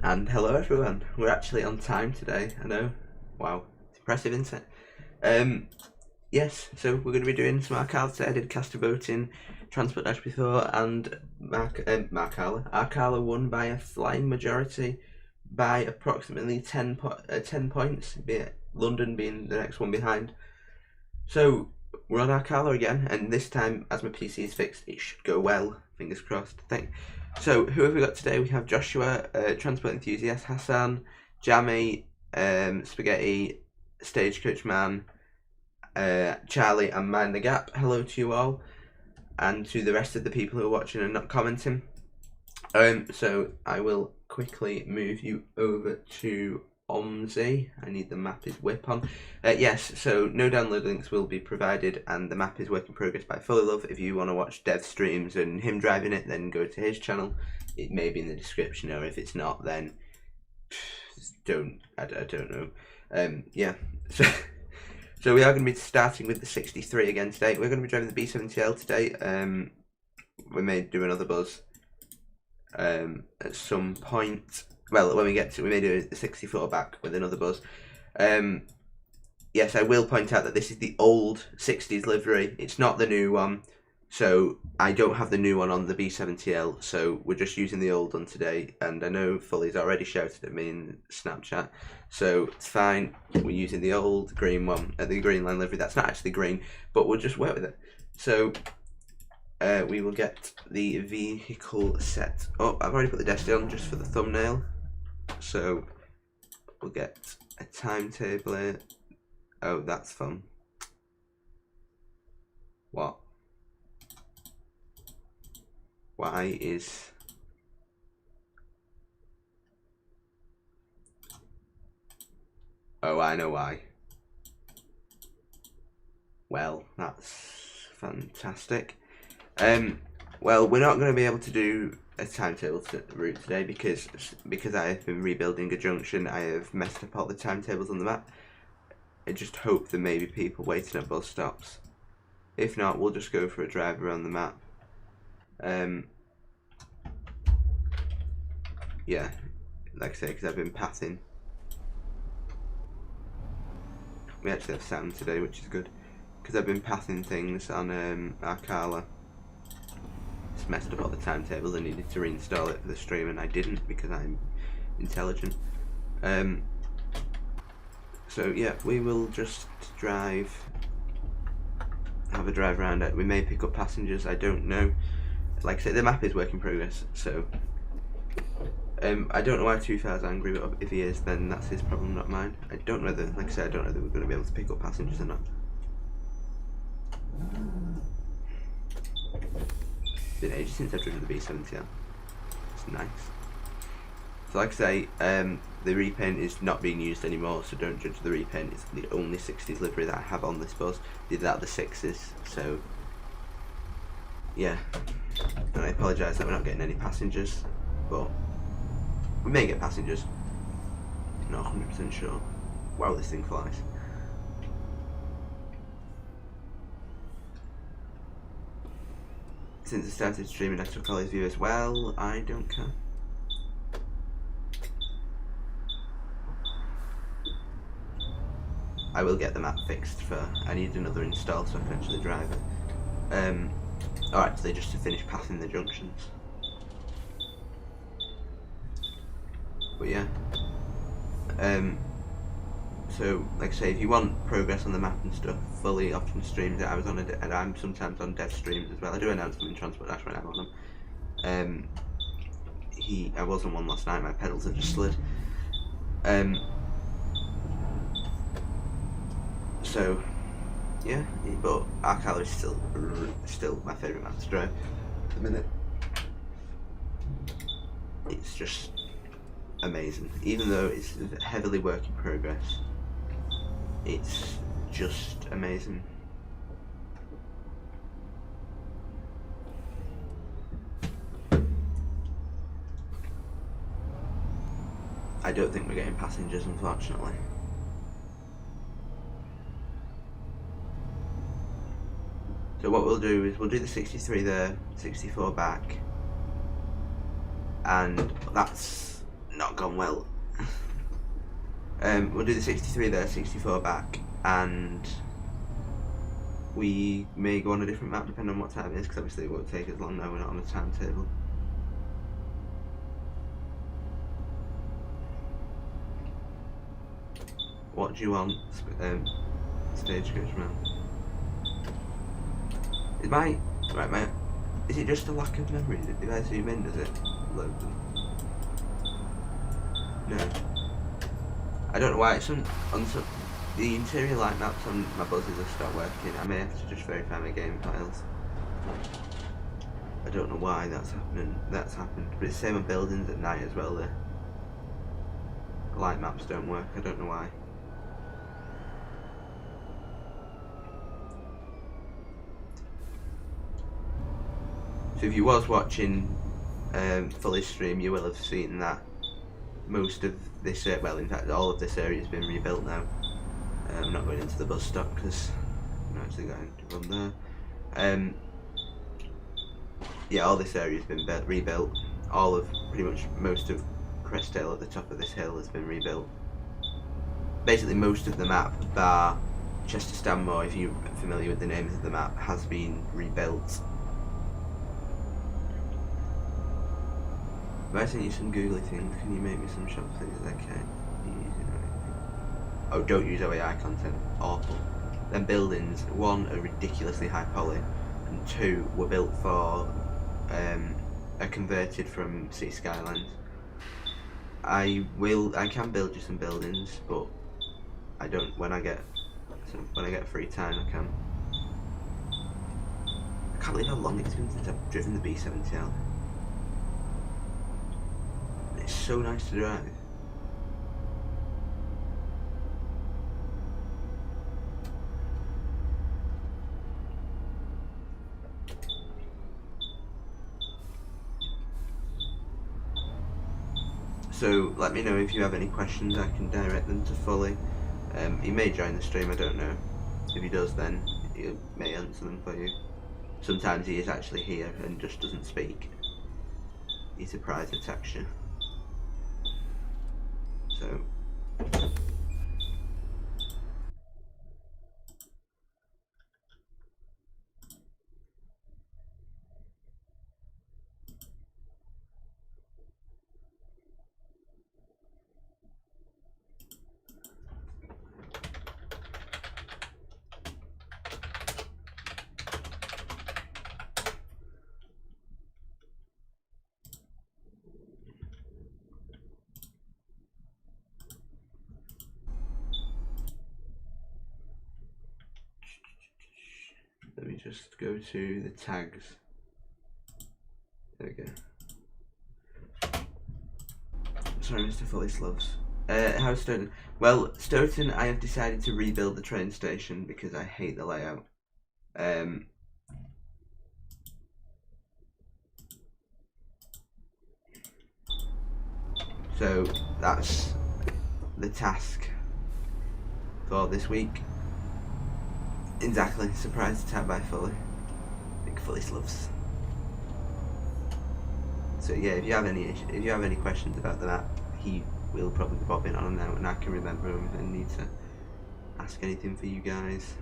And hello everyone, we're actually on time today, I know, wow, it's impressive, isn't it? Yes, so we're going to be doing some Arkala today. I did cast a vote in Transport Dash before, and Arkala won by a flying majority by approximately 10 points, London being the next one behind. So we're on Arkala again, and this time, as my PC is fixed, it should go well, fingers crossed. So who have we got today? We have Joshua, Transport Enthusiast, Hassan, Jamie, Spaghetti, Stagecoach Man, Charlie, and Mind the Gap. Hello to you all, and to the rest of the people who are watching and not commenting. So I will quickly move you over to Omsi. I need the map is WIP on. Yes, so no download links will be provided, and the map is work in progress by Fully Love. If you want to watch dev streams and him driving it, then go to his channel. It may be in the description, or if it's not, then I don't know. Yeah. So we are going to be starting with the 63 again today. We're going to be driving the B70L today. We may do another buzz at some point. Well, when we get to, we may do the 64 back with another buzz. Yes, I will point out that this is the old 60s livery. It's not the new one. So I don't have the new one on the B70L. So we're just using the old one today. And I know Fully's already shouted at me in Snapchat. So it's fine. We're using the old green one, the green line livery. That's not actually green, but we'll just work with it. So we will get the vehicle set up. I've already put the desk on just for the thumbnail. So we'll get a timetable here. Oh, that's fun. What? Why is... Oh, I know why. Well, that's fantastic. Well, we're not going to be able to do a timetable route today because I have been rebuilding a junction. I have messed up all the timetables on the map. I just hope there may be people waiting at bus stops. If not, we'll just go for a drive around the map. Yeah, like I say, because I've been pathing. We actually have sound today, which is good, because I've been pathing things on Arkala. Just messed up all the timetables. I needed to reinstall it for the stream, and I didn't because I'm intelligent. So yeah, we will just have a drive around it. We may pick up passengers, I don't know. Like I said, the map is work in progress, so I don't know why 2000's angry, but if he is, then that's his problem, not mine. I don't know whether, like I said, I don't know whether we're going to be able to pick up passengers or not. It's been ages since I've driven the B70L. It's nice. So like I say, the repaint is not being used anymore, so don't judge the repaint. It's the only 60s livery that I have on this bus. Did that the 6s, so yeah. And I apologise that we're not getting any passengers, but we may get passengers. Not 100% sure. Wow, this thing flies. Since I started streaming, I took all his viewers. Well, I don't care. I will get the map fixed for. I need another install so I can actually drive it. Or actually, just to finish passing the junctions. But yeah. So, like I say, if you want progress on the map and stuff, Fully often streams it. I was on and I'm sometimes on dev streams as well. I do announce them in Transport Dash when I'm on them. I was on one last night. My pedals have just slid. So, yeah, but Arkala is still my favourite map to drive at the minute. It's just amazing, even though it's heavily work in progress. It's just amazing. I don't think we're getting passengers, unfortunately. So what we'll do is we'll do the 63 there, 64 back, and that's not gone well. We'll do the 63 there, 64 back, and we may go on a different map depending on what time it is, because obviously it won't take as long now, we're not on a timetable. What do you want, stagecoach man? Is it just a lack of memory? If I zoom in, does it load them? No. I don't know why it's on some, the interior light maps on my buses have stopped working. I may have to just verify my game files. I don't know why that's happened, but it's the same on buildings at night as well. The light maps don't work, I don't know why. So if you was watching Fully stream, you will have seen that most of this, well in fact all of this area has been rebuilt now. I'm not going into the bus stop because I'm not actually going to run there. Yeah, all this area has been rebuilt. All of, pretty much most of Crestdale at the top of this hill has been rebuilt. Basically most of the map, bar Chester Stanmore, if you're familiar with the names of the map, has been rebuilt. If I send you some googly things, can you make me some shop things that I can? Oh, don't use OAI content. Awful. Then buildings, one, are ridiculously high poly, and two, were built for, are converted from City Skylines. I can build you some buildings, but I don't. When I get free time, I can. I can't believe how long it's been since I've driven the B70L. It's so nice to drive. So let me know if you have any questions. I can direct them to Fully. He may join the stream, I don't know. If he does, then he may answer them for you. Sometimes he is actually here and just doesn't speak. He surprise attacks you. So just go to the tags. There we go. Sorry, Mr. Fully Sloves. How's Stoughton? Well, Stoughton, I have decided to rebuild the train station because I hate the layout. So that's the task for this week. Exactly. Surprise attack by Fully. Big Fully Sloves. So yeah, if you have any questions about the map, he will probably pop in on now, and I can remember him and need to ask anything for you guys.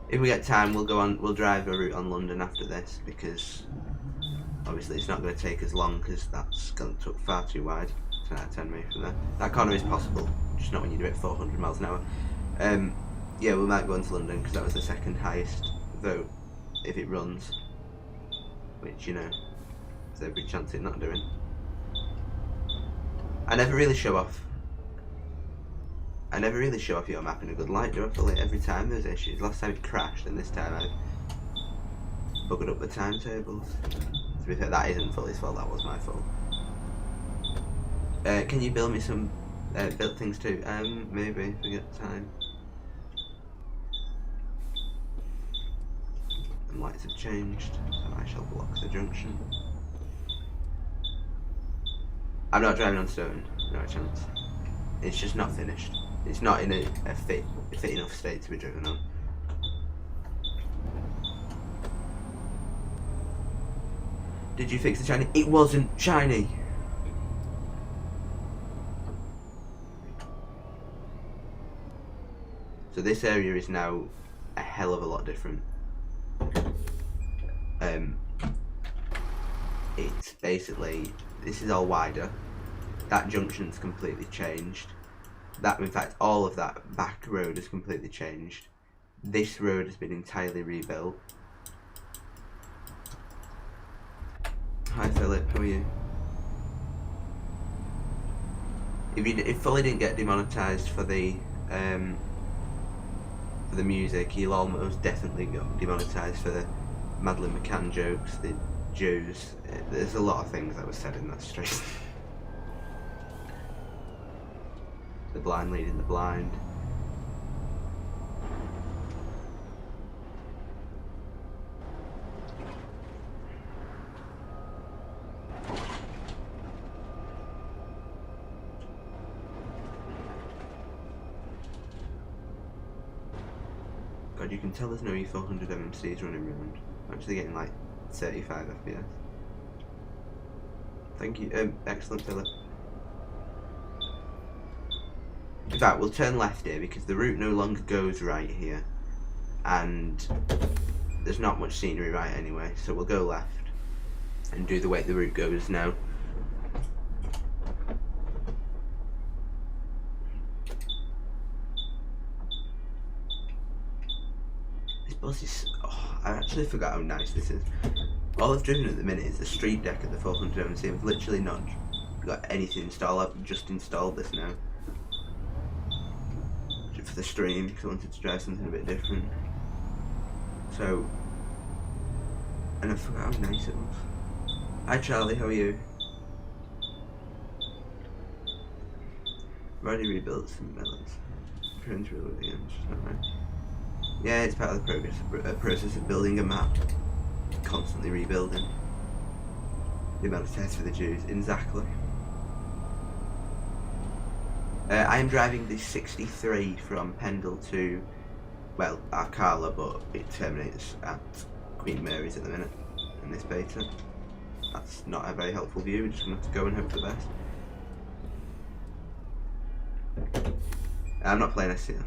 If we get time, we'll drive a route on London after this, because obviously it's not going to take as long, because that's going to took far too wide. 10 out of 10 maybe from there. That corner is possible, just not when you do it 400 miles an hour. Yeah, we might go into London because that was the second highest vote if it runs, which, you know, there's every chance it not doing. I never really show off your map in a good light, do I? Fully every time there's issues. Last time it crashed, and this time I've buggered up the timetables. To be fair, that isn't Fully's fault, that was my fault. Can you build me some built things too? Maybe if we get time. The lights have changed, so I shall block the junction. I'm not driving on stone, no chance. It's just not finished. It's not in a fit enough state to be driven on. Did you fix the shiny? It wasn't shiny! So this area is now a hell of a lot different. It's basically, this is all wider. That junction's completely changed. That, in fact, all of that back road has completely changed. This road has been entirely rebuilt. Hi Philip, how are you? If Fully didn't get demonetized for the music, you'll almost definitely got demonetized for the Madeleine McCann jokes, the Jews. There's a lot of things that were said in that stream. The blind leading the blind. God, you can tell there's no E400 MMCs running around. I'm actually getting like 35 FPS. Thank you. Excellent, Philip. In fact, we'll turn left here because the route no longer goes right here, and there's not much scenery right anyway, so we'll go left and do the way the route goes now. This bus is... oh, I actually forgot how nice this is. All I've driven at the minute is the street deck at the 400 MC. I've literally not got anything installed. I've just installed this now for the stream because I wanted to try something a bit different. So, and I forgot how nice it was. Hi Charlie, how are you? I've already rebuilt some melons. Trying to reload again, which is not right. Yeah, it's part of the process of building a map. Constantly rebuilding. The amount of tests for the Jews, exactly. I am driving the 63 from Pendle to, well, Arkala, but it terminates at Queen Mary's at the minute in this beta. That's not a very helpful view, we're just going to have to go and hope for the best. I'm not playing SEO.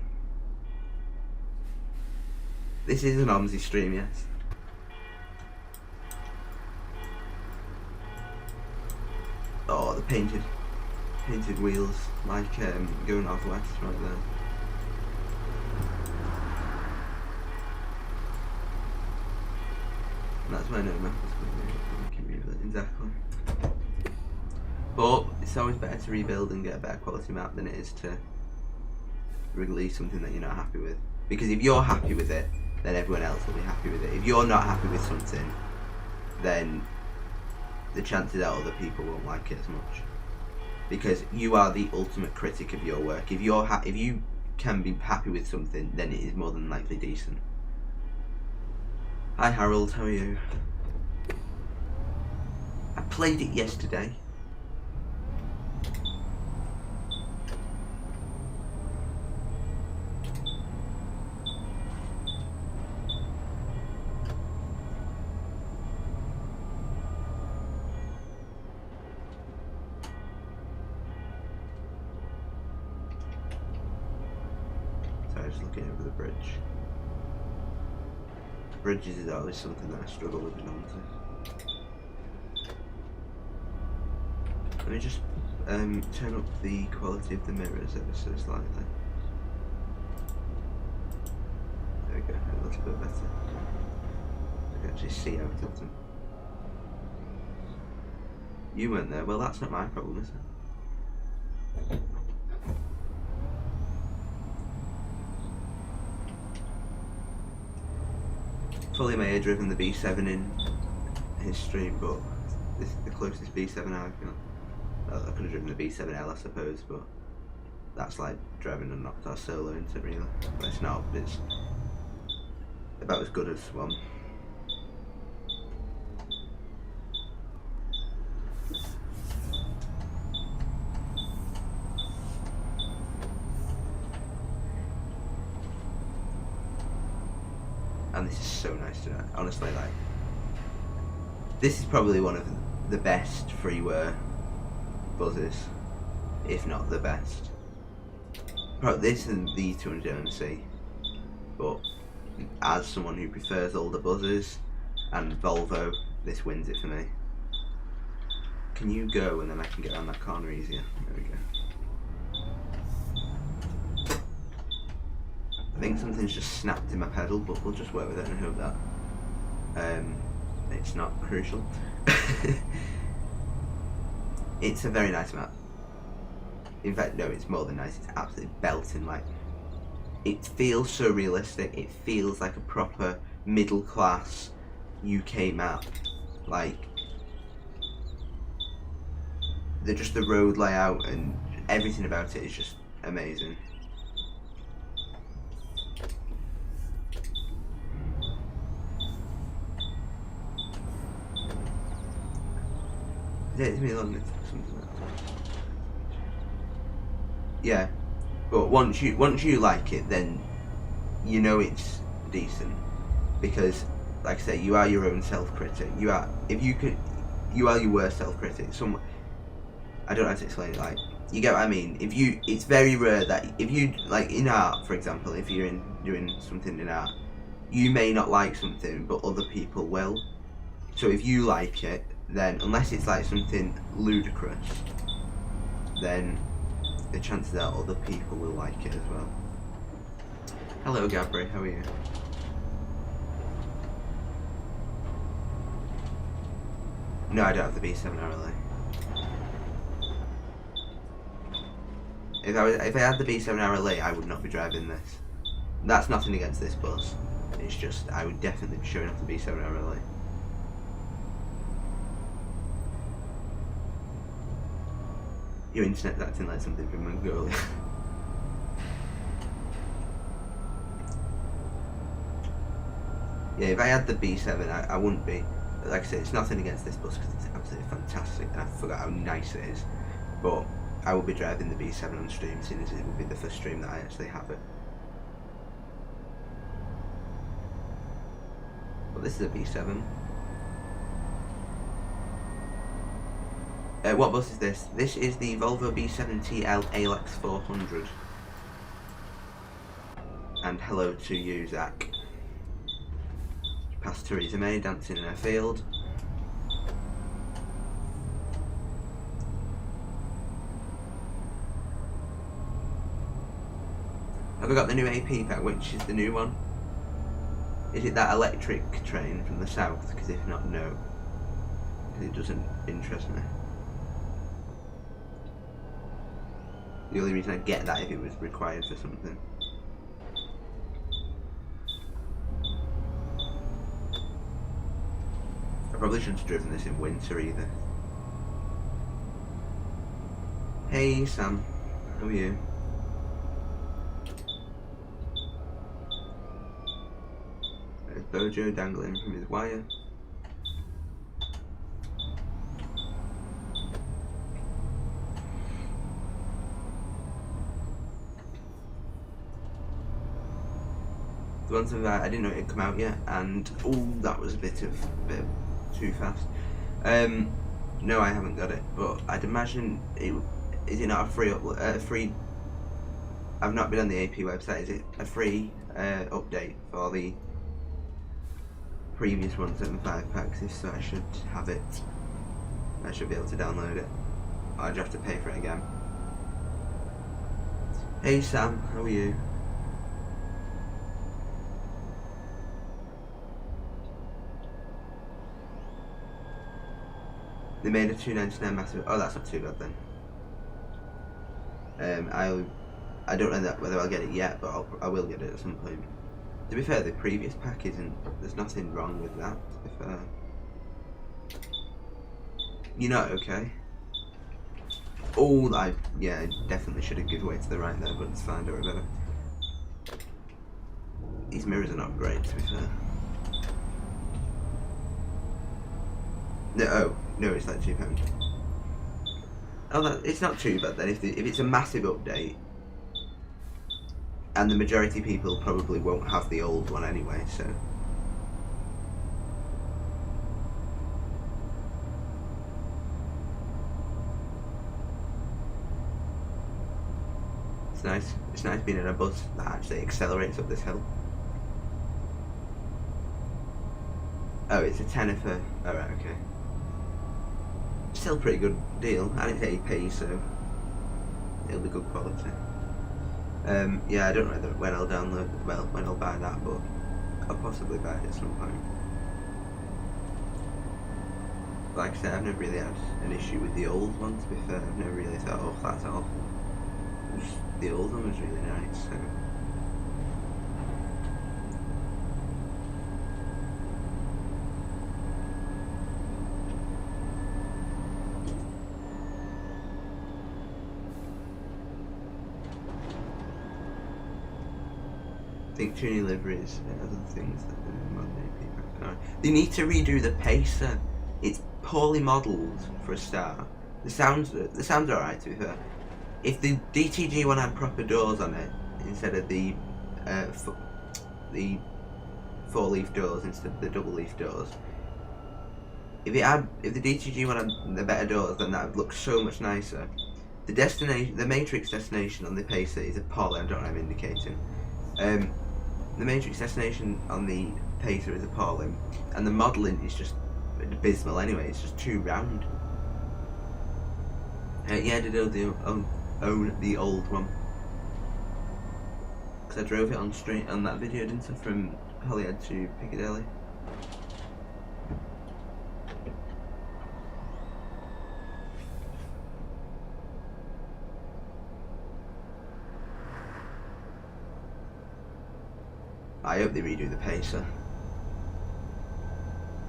This is an Omsi stream, yes. Oh, the painted wheels, like going northwest right there. And that's my no map. Exactly. But it's always better to rebuild and get a better quality map than it is to release something that you're not happy with. Because if you're happy with it, then everyone else will be happy with it. If you're not happy with something, then the chances are other people won't like it as much. Because you are the ultimate critic of your work. If you can be happy with something, then it is more than likely decent. Hi Harold, how are you? I played it yesterday. Just looking over the bridge. Bridges is always something that I struggle with in Omsi. Let me just turn up the quality of the mirrors ever so slightly. There we go, a little bit better. I can actually see out of them. You weren't there, well that's not my problem, is it? Fully may have driven the B7 in his stream, but this is the closest B7 I've got. Well, I could have driven the B7L I suppose, but that's like driving a knocked out solo, isn't it really? But it's not, but it's about as good as one. And this is so nice to know. Honestly, like, this is probably one of the best freeware buzzes, if not the best. Probably this and the 200 Omsi, but as someone who prefers all the buzzes and Volvo, this wins it for me. Can you go and then I can get around that corner easier? There we go. I think something's just snapped in my pedal, but we'll just work with it and hope that it's not crucial. It's a very nice map. In fact, no, it's more than nice, it's absolutely belting. Like, it feels so realistic, it feels like a proper middle class UK map. Like, just the road layout and everything about it is just amazing. It takes me long to something like that. Yeah, but once you like it, then you know it's decent, because, like I say, you are your own self-critic. You are your worst self-critic. I don't know how to explain it. Like, you get what I mean? It's very rare that if you, like in art, for example, if you're doing something in art, you may not like something, but other people will. So if you like it, then unless it's like something ludicrous, then the chances are other people will like it as well. Hello Gabri, how are you? No, I don't have the B7 RLA. If I had the B7 RLA, I would not be driving this. That's nothing against this bus. It's just I would definitely be showing off the B7 RLA. Your internet's acting like something from Mongolia. Yeah, if I had the B7, I wouldn't be. Like I said, it's nothing against this bus because it's absolutely fantastic, and I forgot how nice it is. But I will be driving the B7 on stream, seeing as it will be the first stream that I actually have it. But this is a B7. What bus is this? This is the Volvo B7TL ALX 400. And hello to you, Zach. Past Theresa May dancing in her field. Have I got the new AP pack? Which is the new one? Is it that electric train from the south? Because if not, no. Because it doesn't interest me. The only reason I'd get that if it was required for something. probably shouldn't have driven this in winter either. Hey Sam, how are you? There's Bojo dangling from his wire. The one thing that I didn't know it had come out yet, and oh, that was a bit too fast. No, I haven't got it, but I'd imagine it. Is it not a free? I've not been on the AP website. Is it a free update for the previous 175 packs? If so, I should have it. I should be able to download it. Or I'd have to pay for it again. Hey Sam, how are you? They made a $2.99 massive. Oh, that's not too bad then. I don't know whether I'll get it yet, but I will get it at some point. To be fair, the previous pack isn't. There's nothing wrong with that. To be fair, you're not okay. Oh, yeah, I definitely should have given way to the right there, but it's fine. Don't worry about it. These mirrors are not great, to be fair. No, no, it's like £2. Oh, it's not too bad then. If it's a massive update, and the majority of people probably won't have the old one anyway, so. It's nice. It's nice being in a bus that actually accelerates up this hill. Oh, it's a tenner for. Alright, okay. Still a pretty good deal, and it's AP, so it'll be good quality. Yeah, I don't know when I'll download, well, when I'll buy that, but I'll possibly buy it at some point. Like I said, I've never really had an issue with the old one, to be fair. I've never really thought, oh, that's awful. The old one was really nice, so. I think tuning liveries and other things that they need to redo the pacer. It's poorly modelled for a start. The sounds alright, to be fair. If the DTG one had proper doors on it instead of the 4-leaf doors instead of the double-leaf doors, if the DTG one had the better doors, then that would look so much nicer. The matrix destination on the pacer is appalling. I don't know what I'm indicating. The matrix destination on the pacer is appalling, and the modelling is just abysmal anyway. It's just too round. Yeah, did own the old one, because I drove it on that video, didn't I, from Holyhead to Piccadilly. I hope they redo the pacer.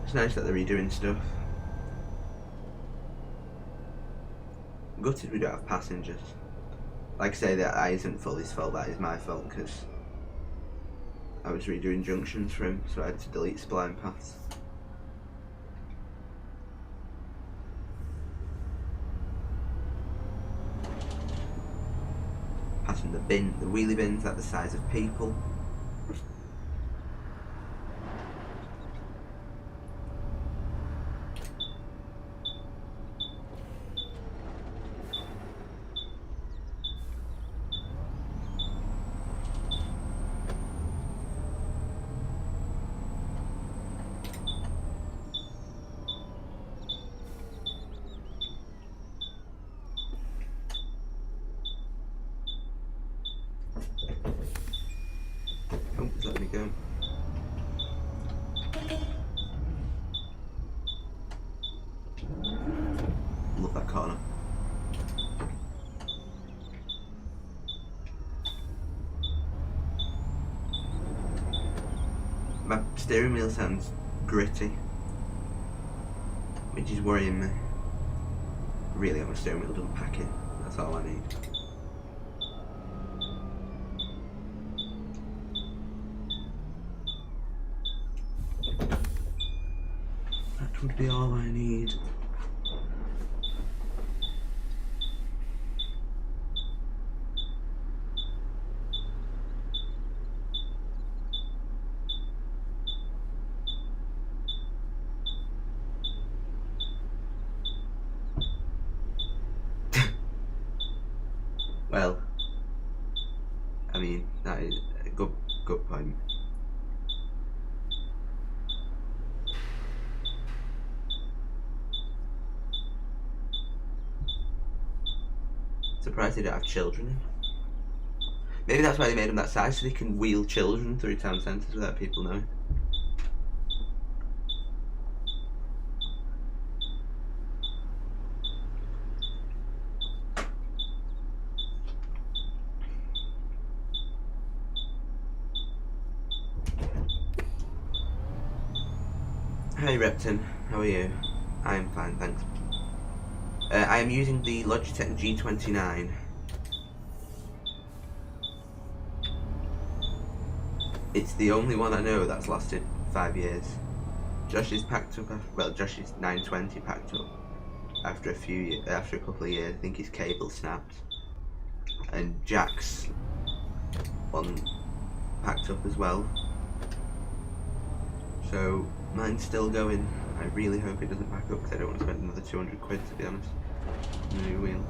It's nice that they're redoing stuff. I'm gutted we don't have passengers. Like I say, that isn't Fully's fault, that is my fault, because I was redoing junctions for him, so I had to delete spline paths. Passing the wheelie bins at the size of people. Let me go. Love that corner. My steering wheel sounds gritty. which is worrying me. Really, my steering wheel doesn't pack it. That's all I need. That would be all I need. Well, I mean, that is a good point. Surprised they don't have children in. Maybe that's why they made them that size, so they can wheel children through town centres without people knowing. Hi Repton, how are you? I am fine, thanks. I am using the Logitech G29. It's the only one I know that's lasted 5 years. Josh is packed up. Well, Josh's 920 packed up after a couple of years. I think his cable snapped, and Jack's one packed up as well. So mine's still going. I really hope it doesn't pack up because I don't want to spend another 200 quid, to be honest, on a new wheel.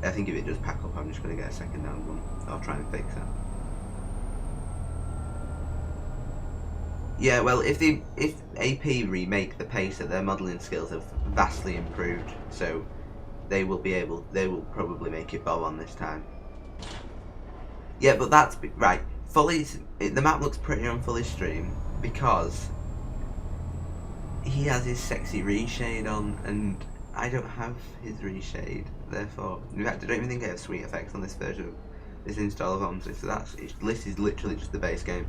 I think if it does pack up, I'm just going to get a second-hand one. I'll try and fix it. Yeah, well, if AP remake the Pacer, their modelling skills have vastly improved, so they will probably make it bob on this time. Yeah, but that's right. The map looks pretty on fully stream because he has his sexy reshade on, and I don't have his reshade. Therefore, in fact, I don't even think I have sweet effects on this version of this install of Omsi. So this is literally just the base game.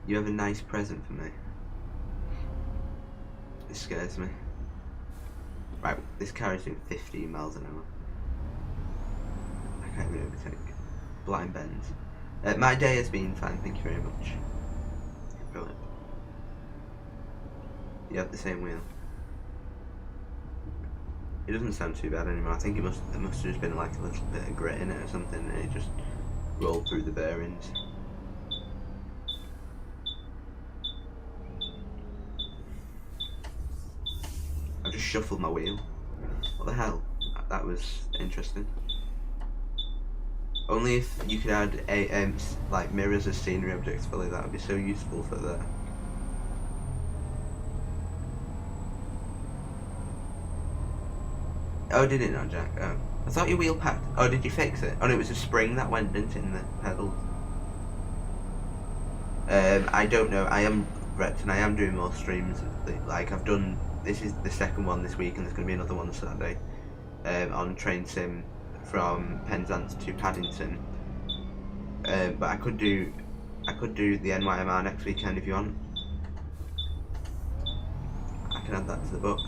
You have a nice present for me. This scares me. Right, this car is doing 15 miles an hour. I can't even overtake. Blind bends. My day has been fine, thank you very much. Brilliant. You have the same wheel. It doesn't sound too bad anymore. I think there must have just been like a little bit of grit in it or something, and it just rolled through the bearings. I just shuffled my wheel. What the hell? That was interesting. Only if you could add like mirrors as scenery objects, fully, that would be so useful for that. Oh, did it not, Jack? Oh, I thought your wheel packed. Oh, did you fix it? Oh, no, it was a spring that went into in the pedals. I don't know. I am Rept, and I am doing more streams. Like I've done. This is the second one this week, and there's going to be another one Saturday on train sim from Penzance to Paddington. But I could do the NYMR next weekend if you want. I can add that to the book.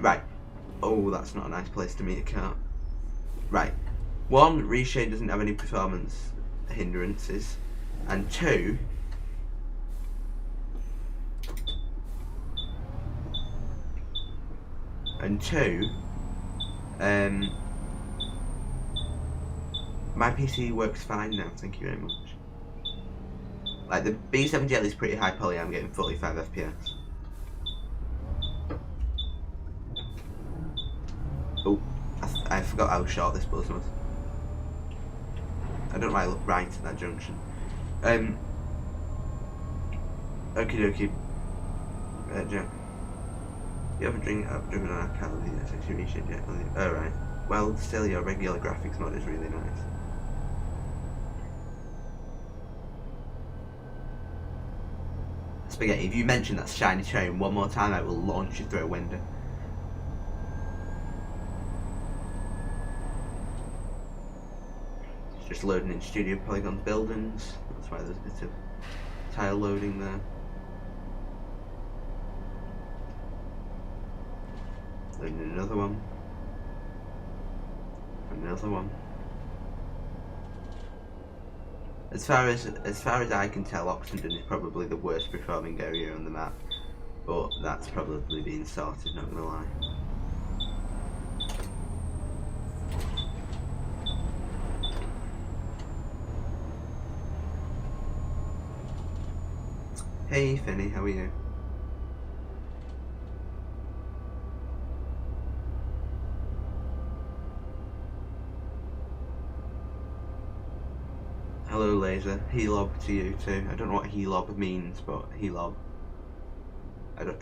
Right. Oh, that's not a nice place to meet a car. Right. 1, reshade doesn't have any performance hindrances, and 2, my PC works fine now, thank you very much. Like the B7GL is pretty high poly, I'm getting 45 FPS. Oh, I forgot how short this buzz was. I don't know why I look right at that junction. Okie dokie. Jack. You haven't driven on Arkala, that's actually reshade yet. Alright. Well, still, your regular graphics mod is really nice. Spaghetti, if you mention that shiny train one more time, I will launch you through a window. just loading in Studio Polygon's buildings. That's why there's a bit of tile loading there. Loading another one. Another one. As far as I can tell, Oxenden is probably the worst performing area on the map, but that's probably being sorted, not gonna lie. Hey Finny, how are you? Hello Laser, helob to you too. I don't know what helob means, but helob.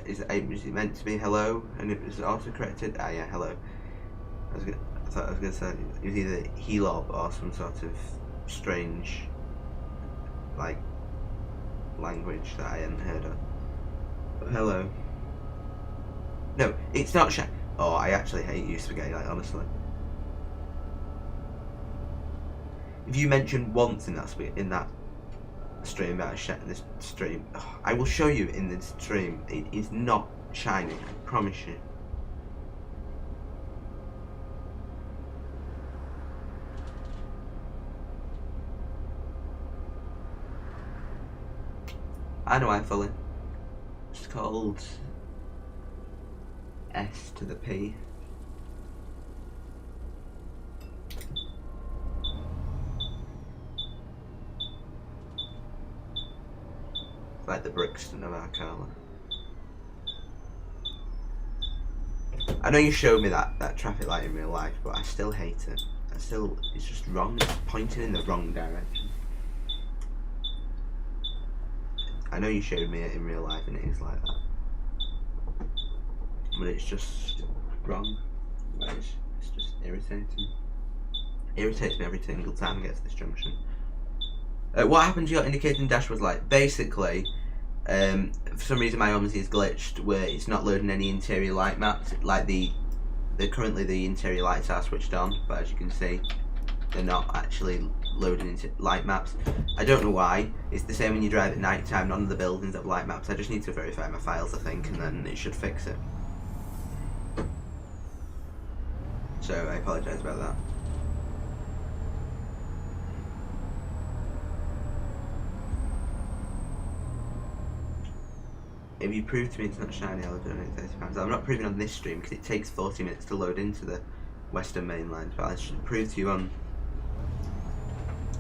Is it meant to be hello and it was auto-corrected? Ah yeah, hello. I thought I was gonna say it was either helob or some sort of strange like language that I hadn't heard of. But hello. No, it's not oh, I actually hate you, Spaghetti, like honestly. If you mention once in that stream about this stream, I will show you in this stream. It is not shiny, I promise you. I know I fully. It's called S to the P. Like the Brixton of Arkala. I know you showed me that traffic light in real life, but I still hate it. It's just wrong. It's pointing in the wrong direction. I know you showed me it in real life and it is like that. But it's just wrong. It's just irritating. It irritates me every single time I get to this junction. What happened to your indicating dash was like, basically, for some reason my Omsi is glitched where it's not loading any interior light maps. Like currently the interior lights are switched on, but as you can see, they're not actually loading into light maps. I don't know why. It's the same when you drive at night time, none of the buildings have light maps. I just need to verify my files, I think, and then it should fix it. So I apologise about that. If you prove to me it's not shiny, I'll donate £30. I'm not proving on this stream because it takes 40 minutes to load into the Western Main Line, but I should prove to you on...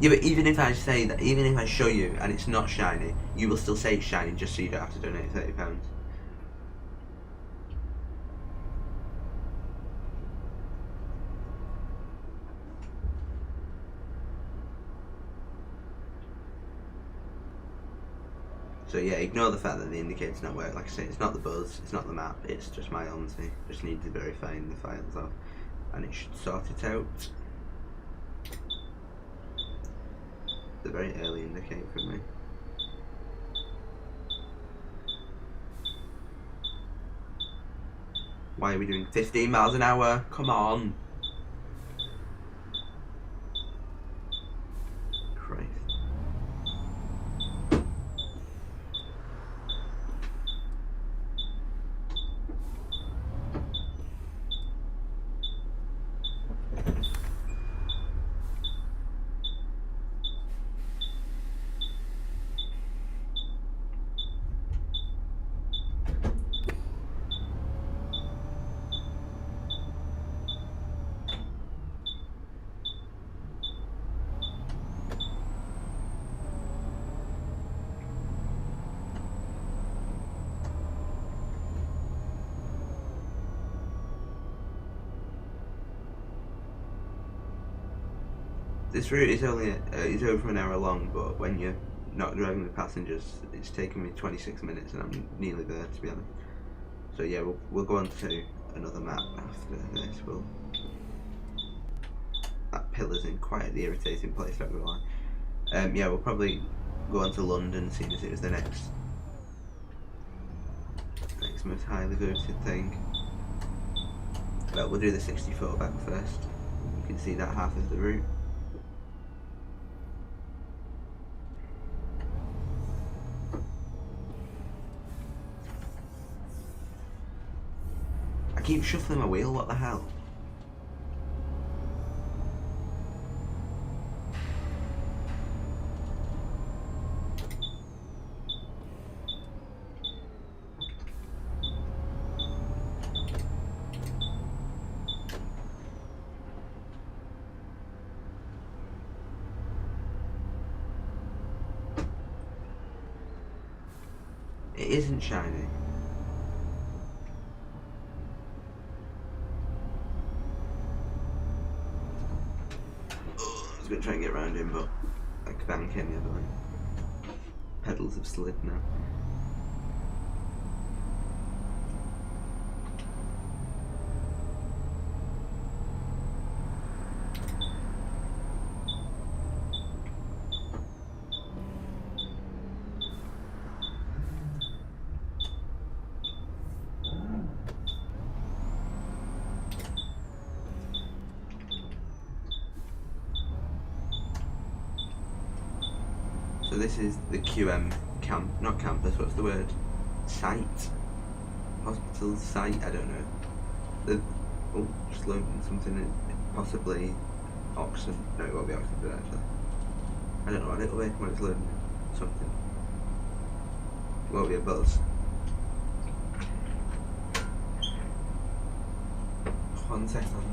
Yeah, but even if I say that, even if I show you and it's not shiny, you will still say it's shiny just so you don't have to donate £30. So yeah, ignore the fact that the indicator's not working. Like I say, it's not the buzz, it's not the map, it's just my Omsi. Just need to verify the files off, and it should sort it out. It's a very early indicator for me. Why are we doing 15 miles an hour? Come on! Christ. This route is only is over an hour long, but when you're not driving with passengers, it's taken me 26 minutes, and I'm nearly there, to be honest. So yeah, we'll go on to another map after this. That pillar's in quite the irritating place, not gonna lie. Yeah, we'll probably go on to London, seeing as it was the next most highly voted thing. But we'll do the 64 back first. You can see that half of the route. keep shuffling my wheel, what the hell? It isn't shiny. I was going to try and get around him, but I can't get the other way. Pedals have slid now. So this is the QM camp, not campus, what's the word? Site? Hospital site, I don't know. Just loading something, possibly Oxford. No, it won't be Oxford actually. I don't know what it'll be when it's loading something. It won't be a buzz. 1 second.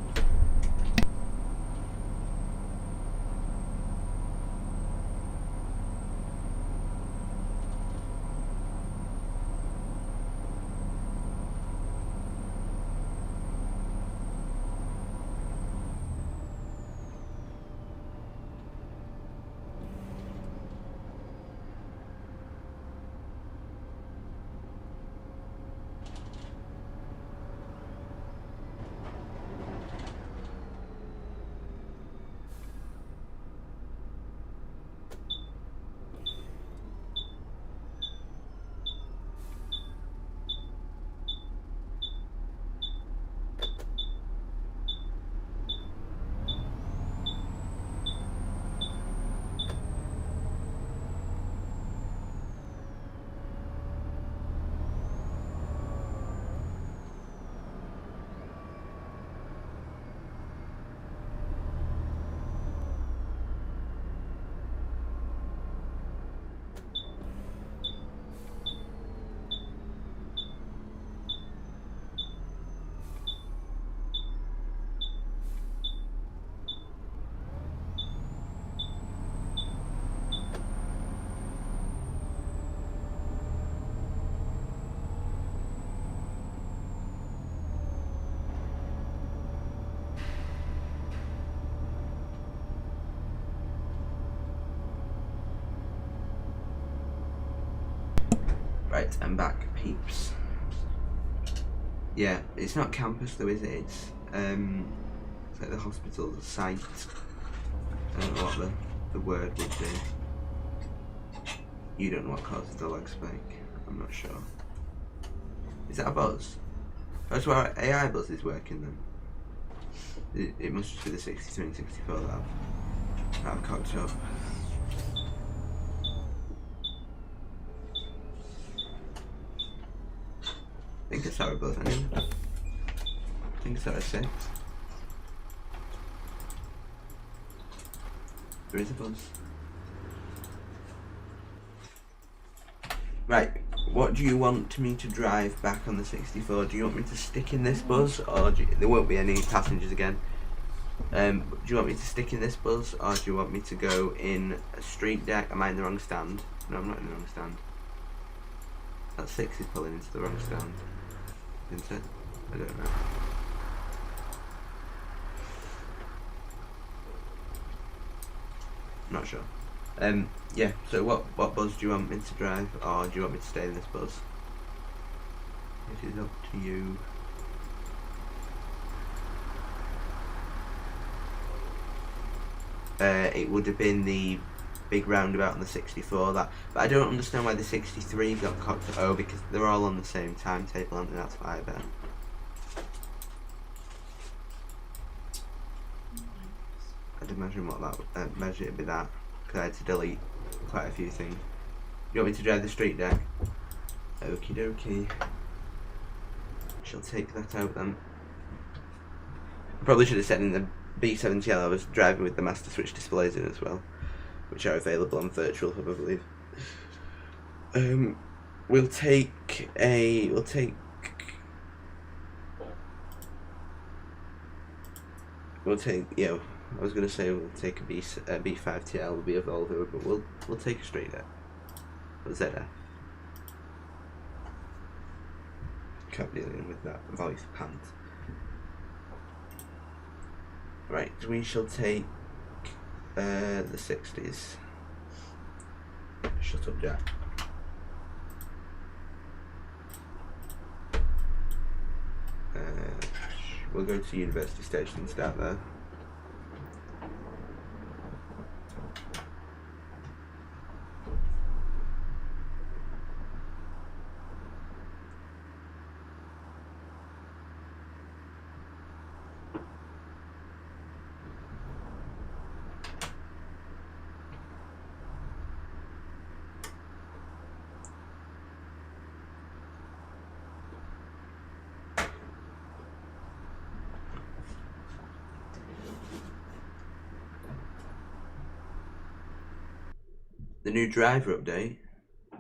Right, I'm back, peeps. Yeah, it's not campus though, is it? It's like the hospital site. I don't know what the word would be. You don't know what causes the lag spike. I'm not sure. Is that a buzz? That's why AI buzz is working then. It must just be the 63 and 64 that I've cocked up. I think it's our buzz anyway. I think it's our 6. There is a buzz. Right, what do you want me to drive back on the 64? Do you want me to stick in this bus, or there won't be any passengers again? Do you want me to stick in this bus, or do you want me to go in a street deck? Am I in the wrong stand? No, I'm not in the wrong stand. That 6 is pulling into the wrong stand, isn't it? I don't know. Not sure. Yeah, so what bus do you want me to drive, or do you want me to stay in this bus? It is up to you. It would have been the big roundabout on the 64, but I don't understand why the 63 got cocked at O, because they're all on the same timetable, aren't they? That's why I bet. I'd imagine what that measure it'd be that, because I had to delete quite a few things. You want me to drive the street deck? Okie dokie. shall take that out then. Probably should have said in the B70L I was driving with the master switch displays in as well, which are available on Virtual Hub, I believe. We'll take I was gonna say we'll take a B5TL, will be a Volvo, but we'll take a straight deck. Or ZF. Can't be dealing with that voice pant. Right, we shall take the 60s. Shut up, Jack. We'll go to University Station and start there. The new driver update.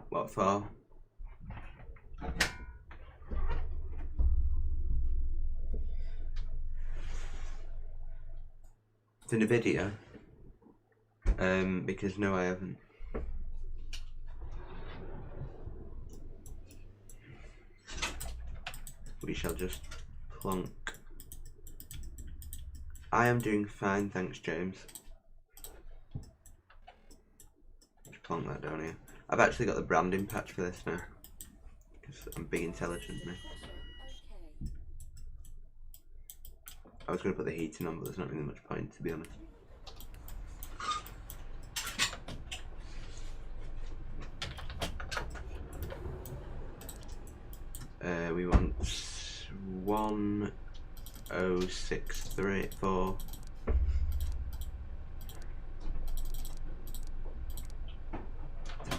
What for? To NVIDIA. Because no, I haven't. We shall just plonk. I am doing fine, thanks, James. Plonk that down here. I've actually got the branding patch for this now, because I'm big intelligent now. I was going to put the heating on, but there's not really much point, to be honest. We want 10634.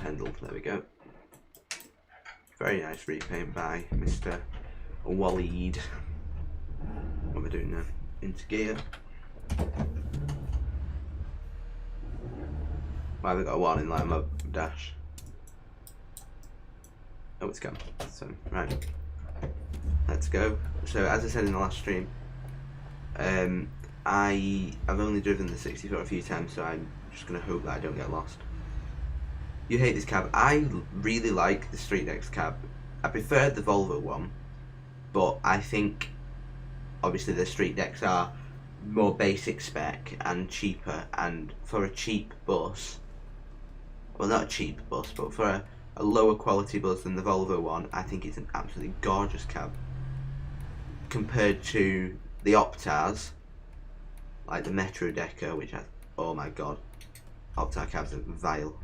Pendle, there we go. Very nice repaint by Mr. Waleed. What am I doing now? Into gear. Why have I got a warning light on my dash? Oh, it's gone. So, right. Let's go. So, as I said in the last stream, I've only driven the 64 a few times, so I'm just going to hope that I don't get lost. You hate this cab. I really like the Street Dex cab. I prefer the Volvo one, but I think obviously the Street Dex are more basic spec and cheaper, and for a cheap bus, well, not a cheap bus, but for a lower quality bus than the Volvo one, I think it's an absolutely gorgeous cab. Compared to the Optars, like the Metro Decker, which oh my god, Optar cabs are vile.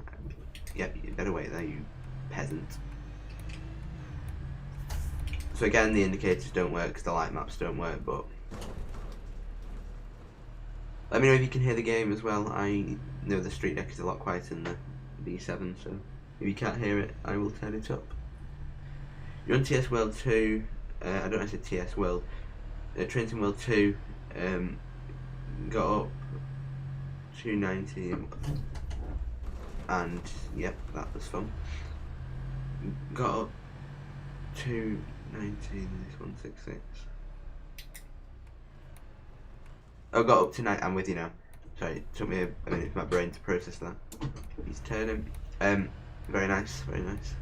Yep, you better wait there, you peasant. So again, the indicators don't work because the light maps don't work, but let me know if you can hear the game as well. I know the Street Deck is a lot quieter than the B7, so if you can't hear it, I will turn it up. You're on TS World 2, I don't know if I said TS World, Trenton World 2, got up 290. And yep, that was fun. Got up 219, this 166. Oh, got up to 9. I'm with you now. Sorry, it took me a minute for my brain to process that. He's turning. Very nice, very nice.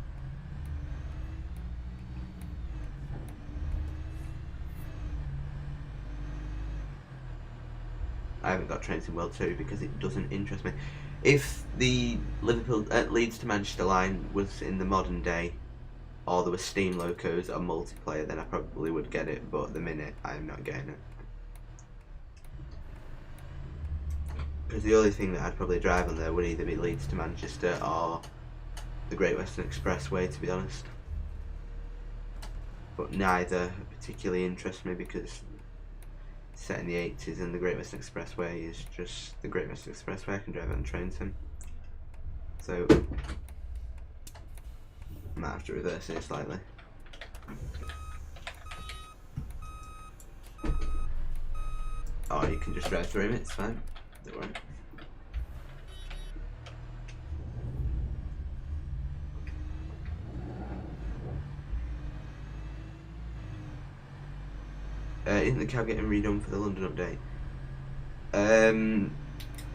I haven't got Trains in World 2 because it doesn't interest me. If the Leeds to Manchester line was in the modern day, or there were Steam locos or multiplayer, then I probably would get it, but at the minute I'm not getting it. Because the only thing that I'd probably drive on there would either be Leeds to Manchester or the Great Western Expressway, to be honest. But neither particularly interests me because set in the 80s and the Great Western Expressway is just the Great Western Expressway. I can drive it on trains in. So I might have to reverse it slightly. or you can just drive through him, it's fine, don't worry. Isn't the cab getting redone for the London update?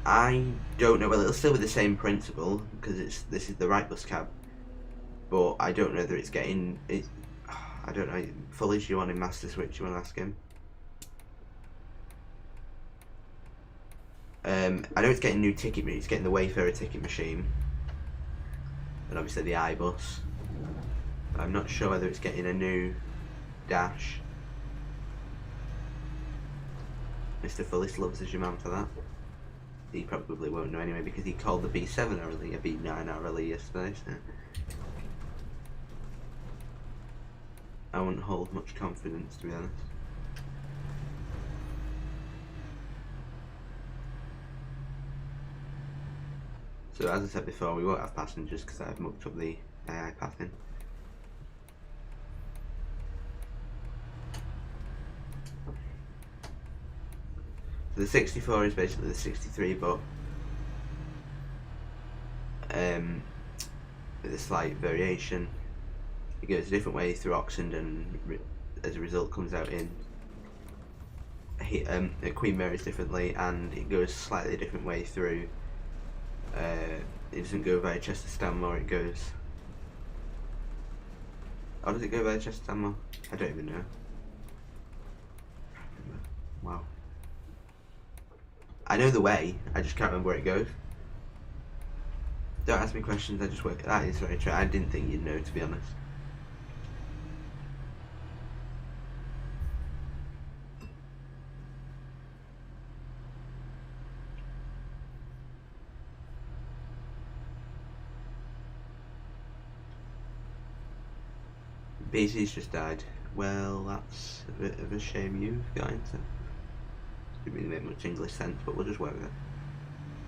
I don't know. Well, it'll still be the same principle because this is the right bus cab, but I don't know whether it's getting it. I don't know. Fully, do you want him master switch? You want to ask him? I know it's getting new ticket. It's getting the Wayfarer ticket machine, and obviously the iBus. But I'm not sure whether it's getting a new dash. Mr. Fullis loves as your man for that. He probably won't know anyway because he called the B7 hourly a B9 hourly yesterday, so I wouldn't hold much confidence, to be honest. So as I said before, we won't have passengers because I've mucked up the AI pathing. So the 64 is basically the 63, but with a slight variation. It goes a different way through Oxford, and as a result comes out in Queen Mary's differently, and it goes slightly different way through. It doesn't go via Chester Stanmore, it goes... Or does it go via Chester Stanmore? I don't even know. Wow. I know the way, I just can't remember where it goes. Don't ask me questions, I just work. That is very true. I didn't think you'd know, to be honest. BC's just died. Well, that's a bit of a shame you've got into. Didn't really make much English sense, but we'll just work with it.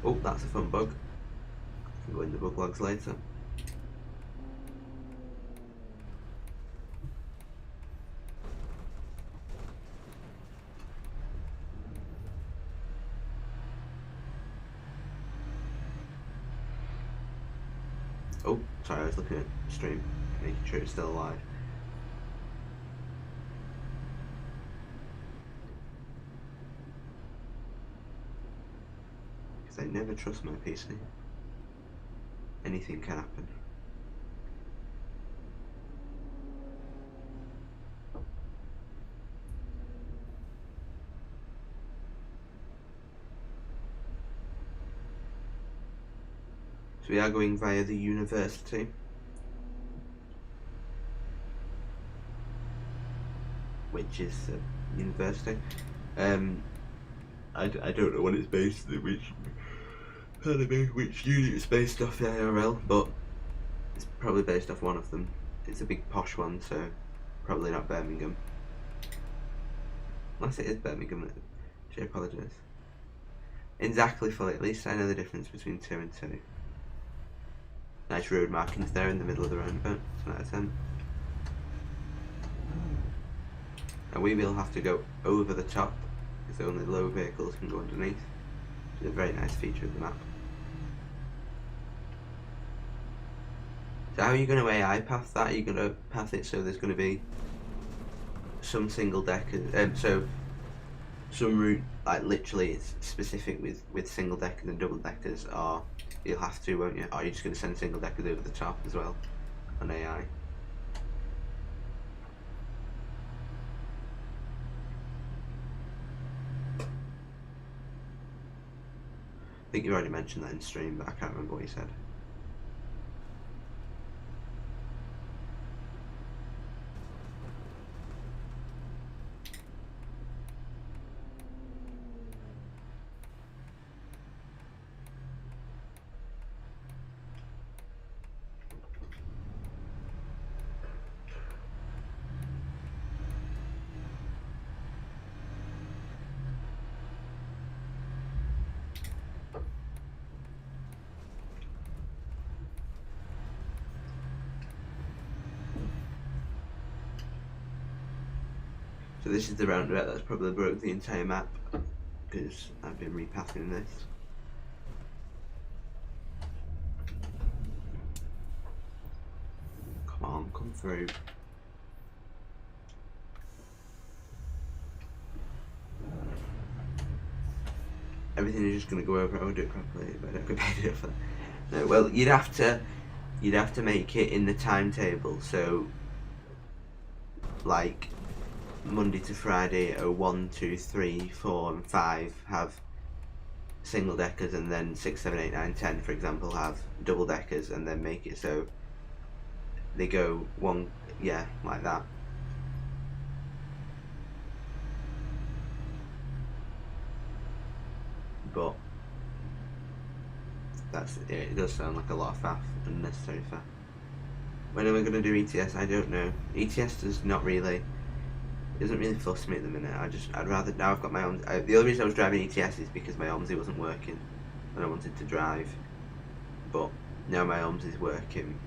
Oh, that's a fun bug. Can go in the bug logs later. Oh, sorry, I was looking at the stream, making sure it's still alive. Because I never trust my PC. Anything can happen. So we are going via the university. Which is a university. I don't know what it's based on, which unit it's based off the IRL, but it's probably based off one of them. It's a big posh one, so probably not Birmingham. Unless it is Birmingham, I apologise. Exactly, fully, at least I know the difference between 2 and 2. Nice road markings there in the middle of the roundabout, 10 out of 10. And we will have to go over the top, because only low vehicles can go underneath. Which is a very nice feature of the map. So how are you going to AI path that? Are you going to path it so there's going to be some single deckers, so some route, like literally it's specific with single deckers and double deckers, or you'll have to, won't you? Or are you just going to send single deckers over the top as well on AI? I think you already mentioned that in stream, but I can't remember what you said. So this is the roundabout that's probably broke the entire map. because I've been repassing this. Come on, come through. Everything is just going to go over. I will do it properly, but I don't get paid enough for that. No, well, you'd have to make it in the timetable. So, like Monday to Friday, 1, 2, 3, 4, and 5 have single deckers, and then 6, 7, 8, 9, 10, for example, have double deckers, and then make it so they go one, yeah, like that. But that's it. It does sound like a lot of faff, unnecessary faff. When are we going to do ETS? I don't know. ETS does not really, it doesn't really fuss me at the minute. I'd rather, now I've got my own, the only reason I was driving ETS is because my Omsi wasn't working and I wanted to drive, but now my Omsi is working.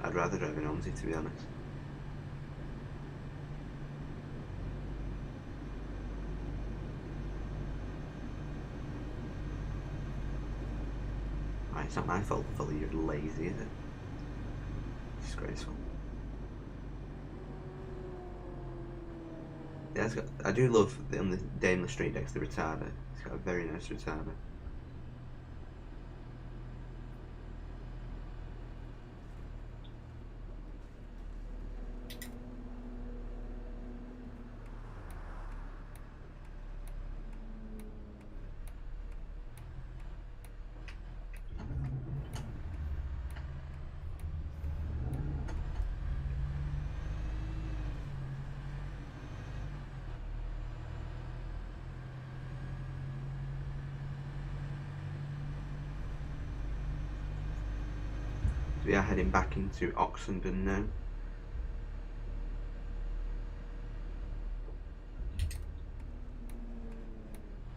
I'd rather drive an Omsi, to be honest. Right, it's not my fault that you're lazy, is it? Disgraceful. Yeah, I do love on the Daimler Street Deck's the retarder. It's got a very nice retarder. We are heading back into Oxenden now.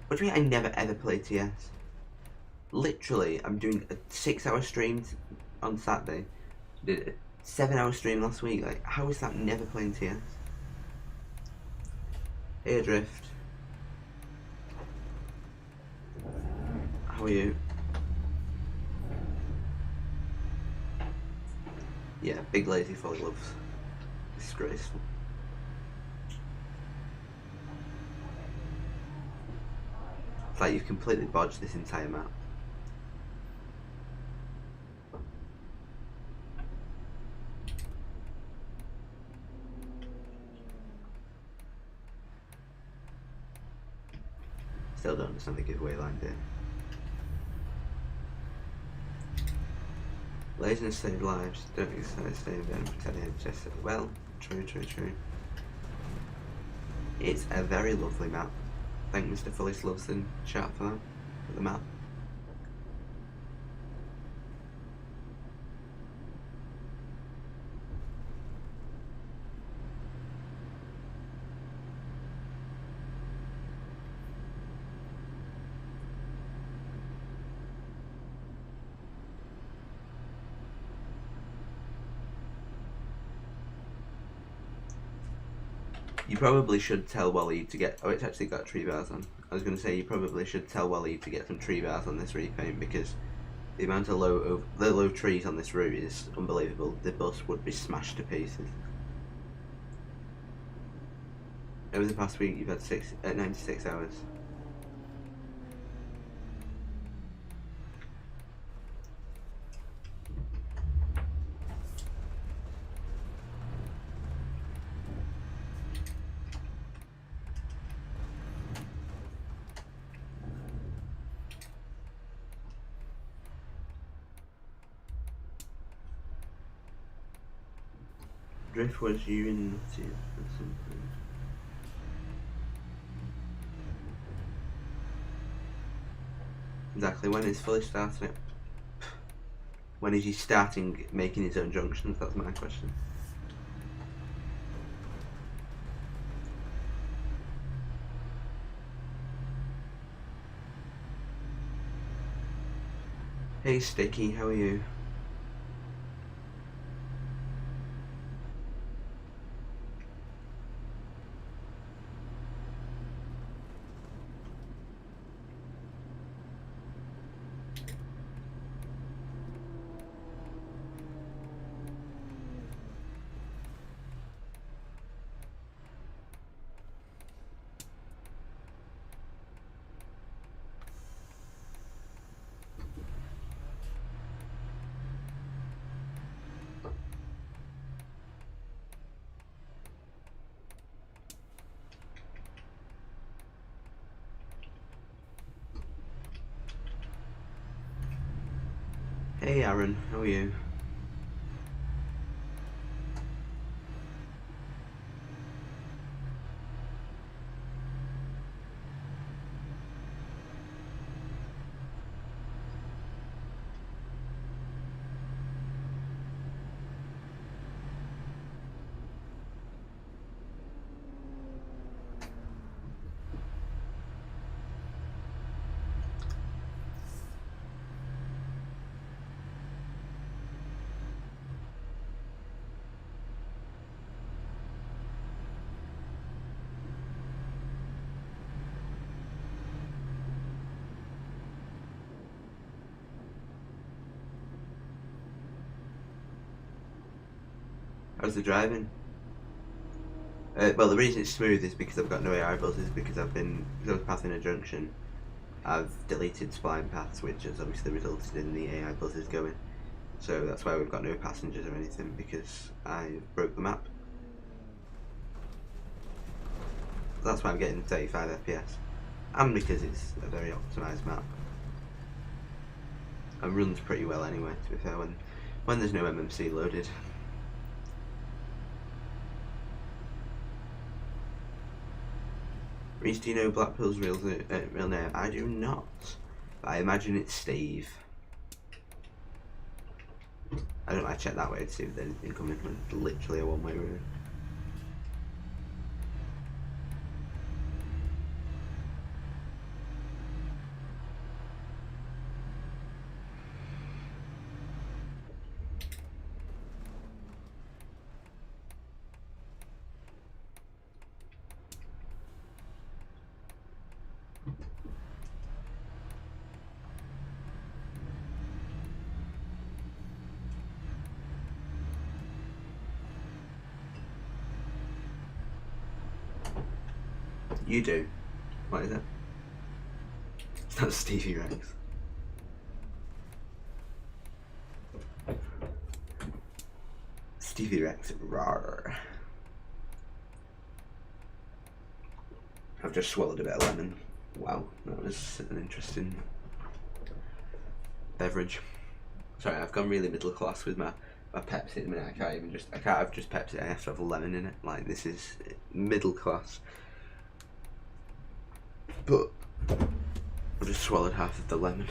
What do you mean I never ever play TS? Literally, I'm doing a 6-hour stream on Saturday. Did a 7-hour stream last week. Like, how is that never playing TS? Hey, Drift. How are you? Yeah, big lazy full of gloves. Disgraceful. It's like you've completely bodged this entire map. Still don't understand the giveaway line there. Laziness save lives, don't exercise, stay in bed and protect the NHS. Well, true. It's a very lovely map. Thank Mr. Fullis loves in chat for that, for the map. You probably should tell Wally to get... Oh, it's actually got tree bars on. I was going to say you probably should tell Wally to get some tree bars on this repaint, because the amount of low trees on this route is unbelievable. The bus would be smashed to pieces. Over the past week you've had 96 hours. Drift was you in Nottingham at some point. Exactly, when is fully starting it? When is he starting making his own junctions? That's my question. Hey Sticky, how are you? Hey Aaron, how are you? How's the driving? Well, the reason it's smooth is because I've got no AI buzzers, because I was passing a junction. I've deleted spline paths, which has obviously resulted in the AI buzzers going. So that's why we've got no passengers or anything, because I broke the map. That's why I'm getting 35 FPS. And because it's a very optimised map. It runs pretty well anyway, to be fair, when there's no MMC loaded. Reese, do you know Blackpool's real name? I do not. But I imagine it's Steve. I don't know, I check that way to see if there's anything coming from literally a one-way road. You do? What is it? It's not Stevie Rex. Stevie Rex, rawr. I've just swallowed a bit of lemon. Wow, that was an interesting beverage. Sorry, I've gone really middle class with my Pepsi at the minute. I can't have just Pepsi, I have to have a lemon in it. Like, this is middle class. But I've just swallowed half of the lemon.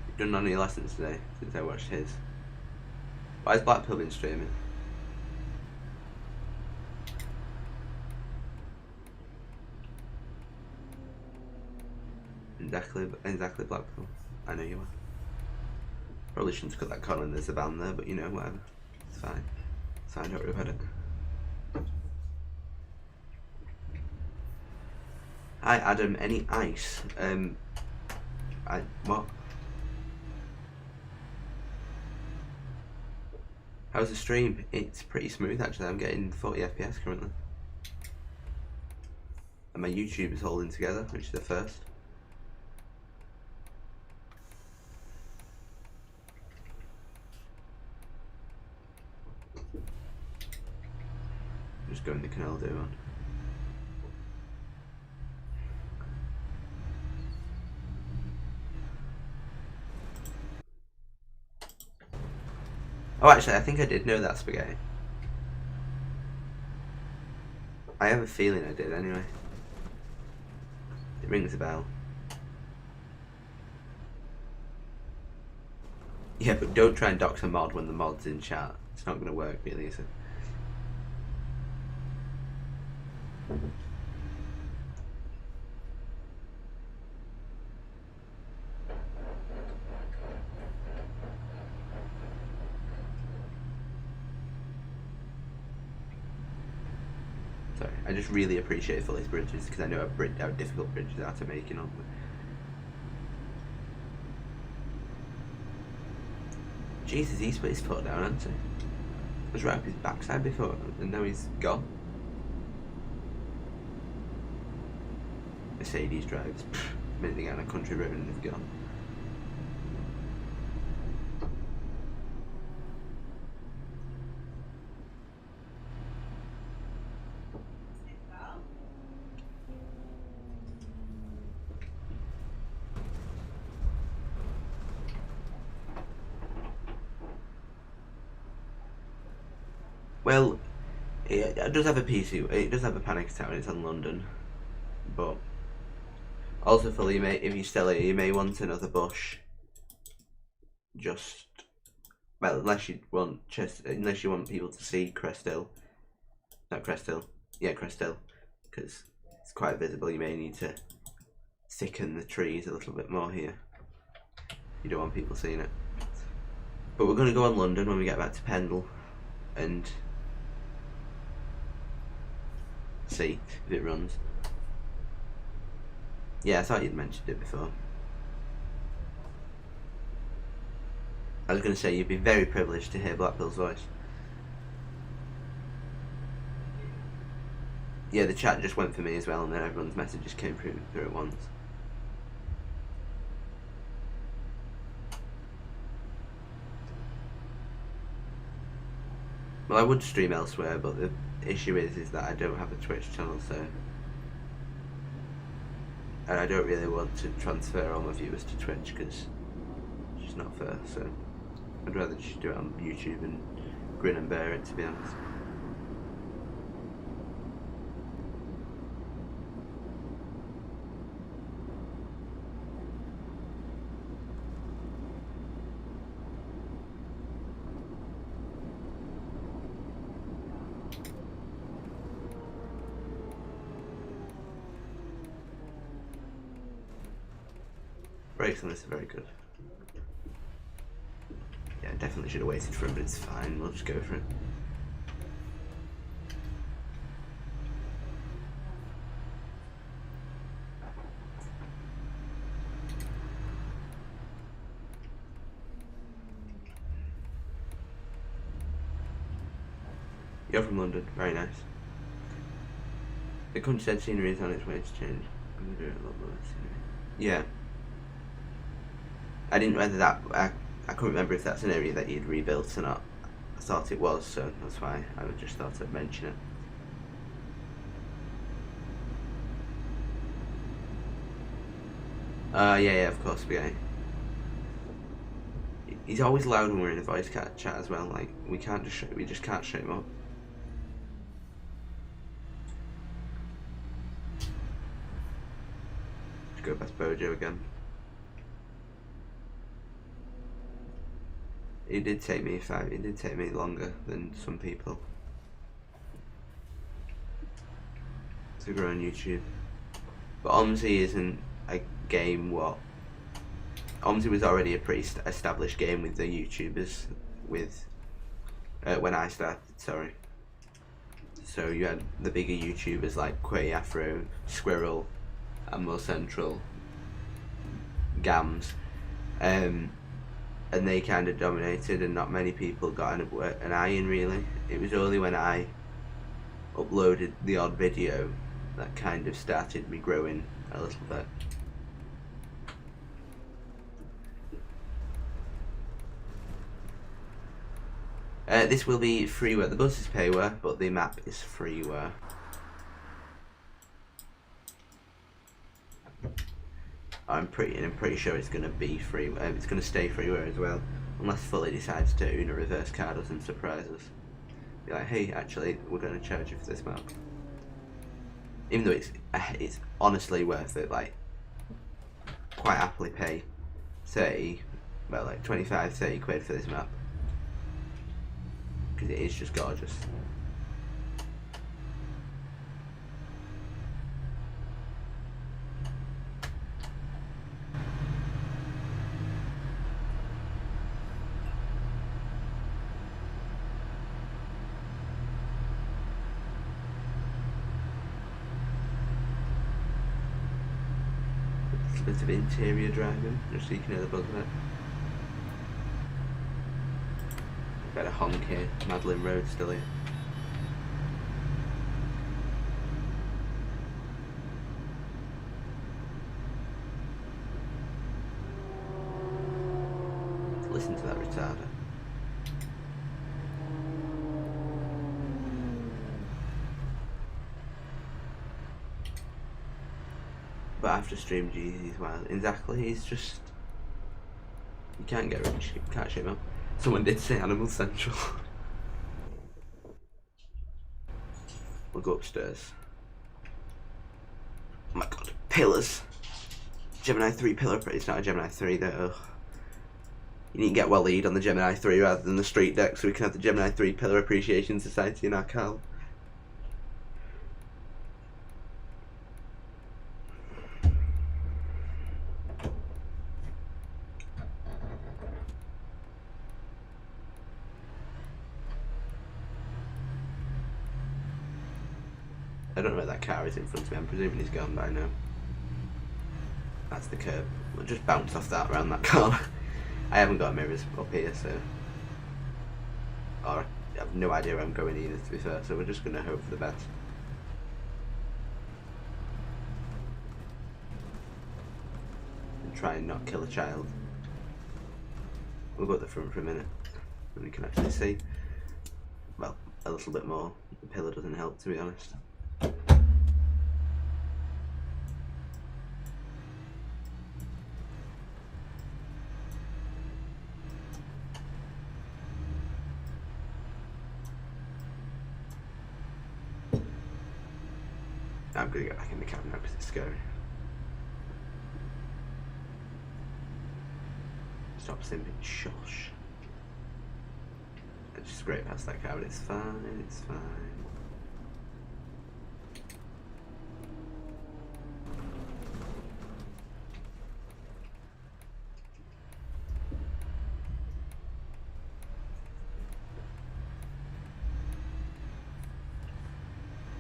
You've done none of your lessons today since I watched his. Why has Blackpool been streaming? Exactly Blackpool. I know you are. Probably shouldn't have cut that corner, there's a band there, but you know, whatever. It's fine. It's fine, don't worry about it. Hi Adam, any ice? What? How's the stream? It's pretty smooth actually, I'm getting 40 FPS currently. And my YouTube is holding together, which is the first. Just going the canal do on. Oh, actually, I think I did know that spaghetti. I have a feeling I did anyway. It rings a bell. Yeah, but don't try and dox a mod when the mod's in chat. It's not going to work, really, is it? Sorry, I just really appreciate Philly's bridges because I know how difficult bridges are to make, you know. Jesus, he's put his foot down, hasn't he? I was right up his backside before, and now he's gone. Mercedes drives. Minute they get on a country road and they've gone. Well, it does have a PC. It does have a panic attack when it's on London, but also fully, if you sell it, you may want another bush. Just well, unless you want people to see Crest Hill, not Crest Hill, yeah, Crest Hill, because it's quite visible. You may need to thicken the trees a little bit more here. You don't want people seeing it. But we're going to go on London when we get back to Pendle and see if it runs. Yeah, I thought you'd mentioned it before. I was going to say you'd be very privileged to hear Blackpool's voice. Yeah, the chat just went for me as well, and then everyone's messages came through at once. Well, I would stream elsewhere, but the issue is that I don't have a Twitch channel, so... And I don't really want to transfer all my viewers to Twitch, because it's just not fair, so... I'd rather just do it on YouTube and grin and bear it, to be honest. Brakes on this are very good. Yeah, I definitely should have waited for it, but it's fine, we'll just go for it. You're from London, very nice. The countryside scenery is on its way to change. I'm gonna do it a lot more scenery. Yeah. I didn't whether that I couldn't remember if that's an area that you'd rebuilt or not. I thought it was, so that's why I just thought I'd mention it. Yeah, of course, Spaghetti. He's always loud when we're in a voice chat as well. Like we just can't shut him up. Let's go past Bojo again. It did take me longer than some people to grow on YouTube. But Omsi isn't a game Omsi was already a pretty established game with the YouTubers when I started, sorry. So you had the bigger YouTubers like Quay Afro, Squirrel, Ammo Central, Gams, and they kind of dominated, and not many people got an eye in really. It was only when I uploaded the odd video that kind of started me growing a little bit. This will be freeware. The bus is payware, but the map is freeware. I'm pretty sure it's going to be free. It's going to stay freeware as well, unless Fully decides to Una reverse card us and surprise us. Be like, hey, actually, we're going to charge you for this map. Even though it's honestly worth it. Like, quite happily pay 25-30 quid for this map, because it is just gorgeous. Bit of interior driving, just so you can hear the buzz of it. Better honk here, Madeline Road still here. Listen to that retarder. But after stream Jeezy's wild. Exactly, he's just... You can't get rich, you can't shit him up. Someone did say Animal Central. we'll go upstairs. Oh my god, pillars! Gemini 3 pillar, it's not a Gemini 3 though. Ugh. You need to get well lead on the Gemini 3 rather than the street deck so we can have the Gemini 3 Pillar Appreciation Society in Arkala. I don't know where that car is in front of me, I'm presuming he's gone by now. That's the curb. We'll just bounce off that around that corner. I haven't got mirrors up here, so... Or I have no idea where I'm going either, to be fair, so we're just going to hope for the best. And try and not kill a child. We'll go at the front for a minute, and we can actually see. Well, a little bit more. The pillar doesn't help, to be honest. I'm gonna get back in the cab now because it's scary. Stop simping, shush. I just scrape past that car, but it's fine, it's fine.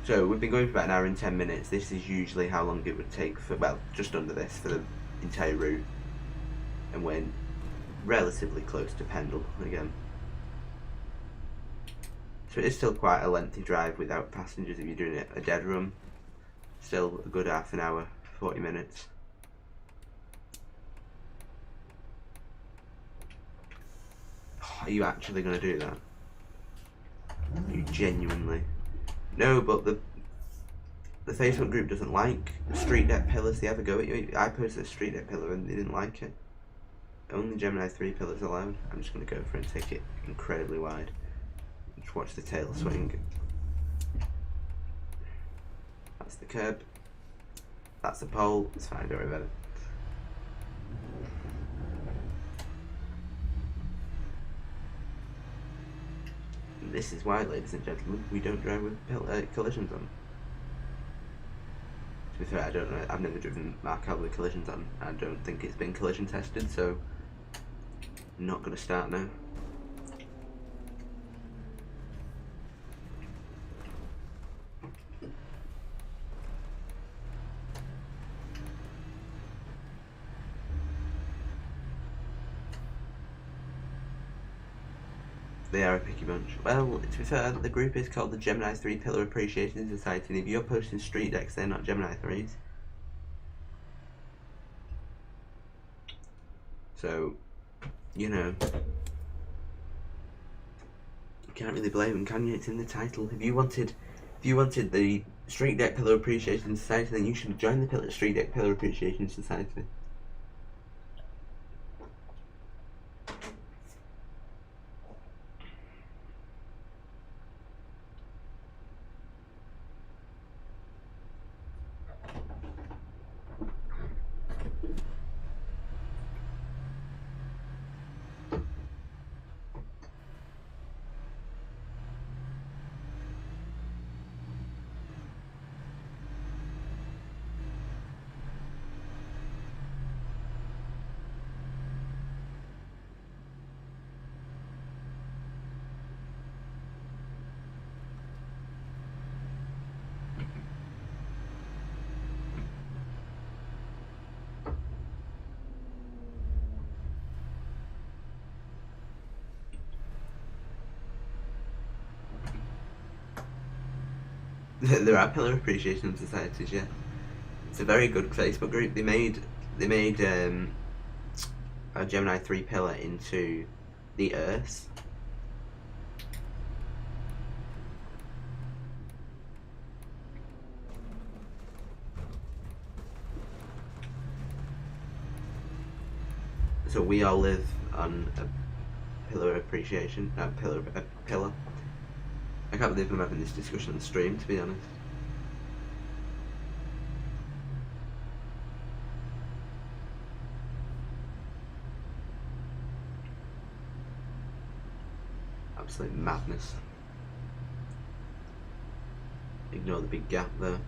So we've been going for about an hour and 10 minutes. This is usually how long it would take for, well, just under this for the entire route. And we're relatively close to Pendle again. So it is still quite a lengthy drive without passengers if you're doing it a dead run. Still a good half an hour, 40 minutes. Are you actually going to do that? Are you genuinely? No, but the Facebook group doesn't like street deck pillars. They have a go at you. I posted a street deck pillar and they didn't like it. Only Gemini 3 pillars allowed. I'm just going to go for it and take it incredibly wide. Just watch the tail swing. That's the curb. That's the pole. It's fine, don't worry about it. This is why, ladies and gentlemen, we don't drive with collisions on. To be fair, I don't know. I've never driven Arkala with collisions on. I don't think it's been collision tested, so I'm not going to start now. They are a picky bunch. Well, to be fair, the group is called the Gemini 3 Pillar Appreciation Society, and if you're posting street decks, they're not Gemini 3s. So, you know, you can't really blame them, can you? It's in the title. If you wanted the Street Deck Pillar Appreciation Society, then you should join the Street Deck Pillar Appreciation Society. There are pillar appreciation societies, yeah. It's a very good Facebook group. They made a Gemini 3 pillar into the Earth. So we all live on a pillar appreciation, pillar. I can't believe I'm having this discussion on stream, to be honest. Absolute madness. Ignore the big gap there.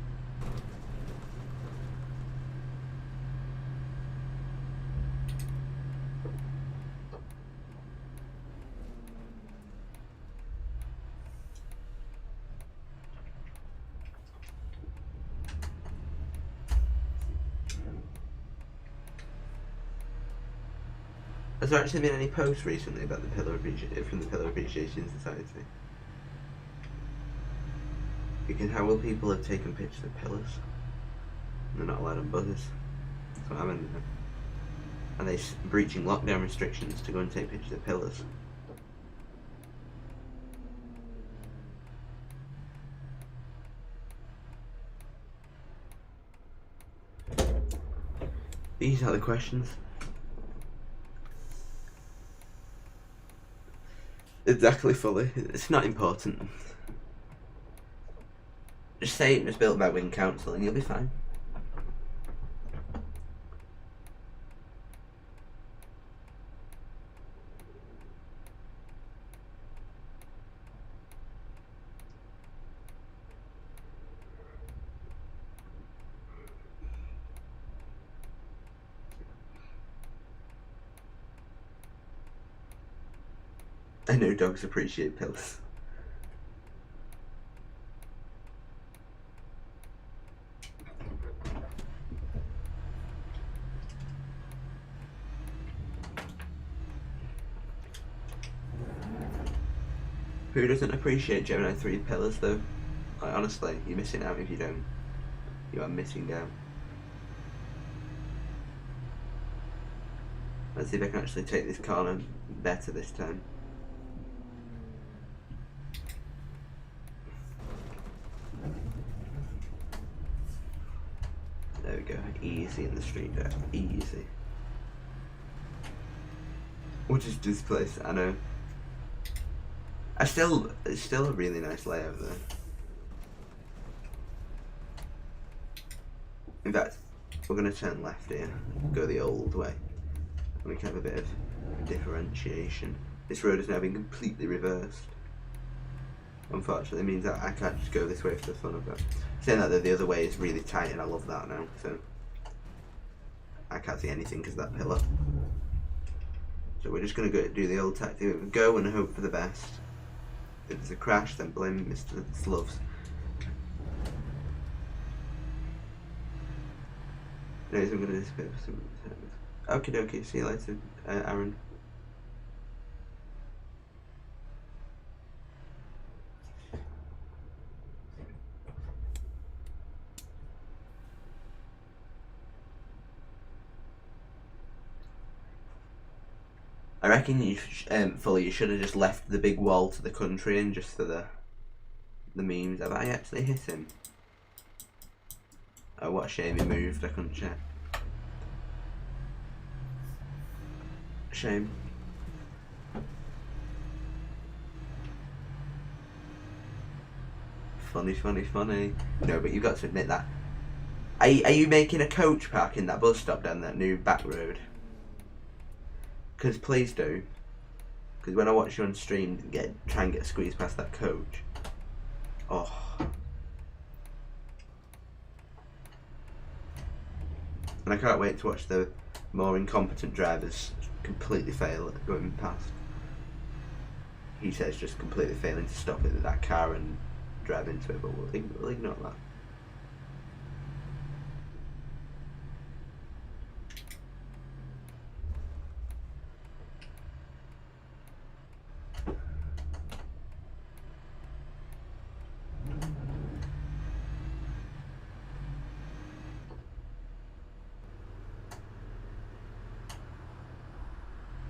Has there actually been any posts recently about the from the Pillar Appreciation Society? Because how will people have taken pictures of pillars? They're not allowed on buses. That's what I'm wondering. Are they breaching lockdown restrictions to go and take pictures of pillars? These are the questions. Exactly, fully. It's not important. Just say it was built by Wing Council and you'll be fine. I know dogs appreciate pillars. Who doesn't appreciate Gemini 3 pillars though? Like, honestly, you're missing out if you don't. You are missing out. Let's see if I can actually take this corner better this time. There we go, easy in the street there, easy. What is this place? I know. It's still a really nice layout there. In fact, we're going to turn left here, go the old way, and we can have a bit of differentiation. This road has now been completely reversed. Unfortunately, it means that I can't just go this way for the fun of it. Saying that the other way is really tight, and I love that now, so I can't see anything because of that pillar. So we're just going to go do the old tactic, go and hope for the best. If there's a crash, then blame Mr. Sloves. Anyways, I'm going to disappear for some time. Okie dokie, see you later, Aaron. I reckon you fully you should have just left the big wall to the country and just for the memes. Have I actually hit him? Oh, what a shame he moved, I couldn't check. Shame. Funny, funny, funny. No, but you've got to admit that. Are you making a coach park in that bus stop down that new back road? Because please do. Because when I watch you on stream, try and get squeezed past that coach. Oh. And I can't wait to watch the more incompetent drivers completely fail at going past. He says just completely failing to stop it with that car and drive into it, but we'll ignore that.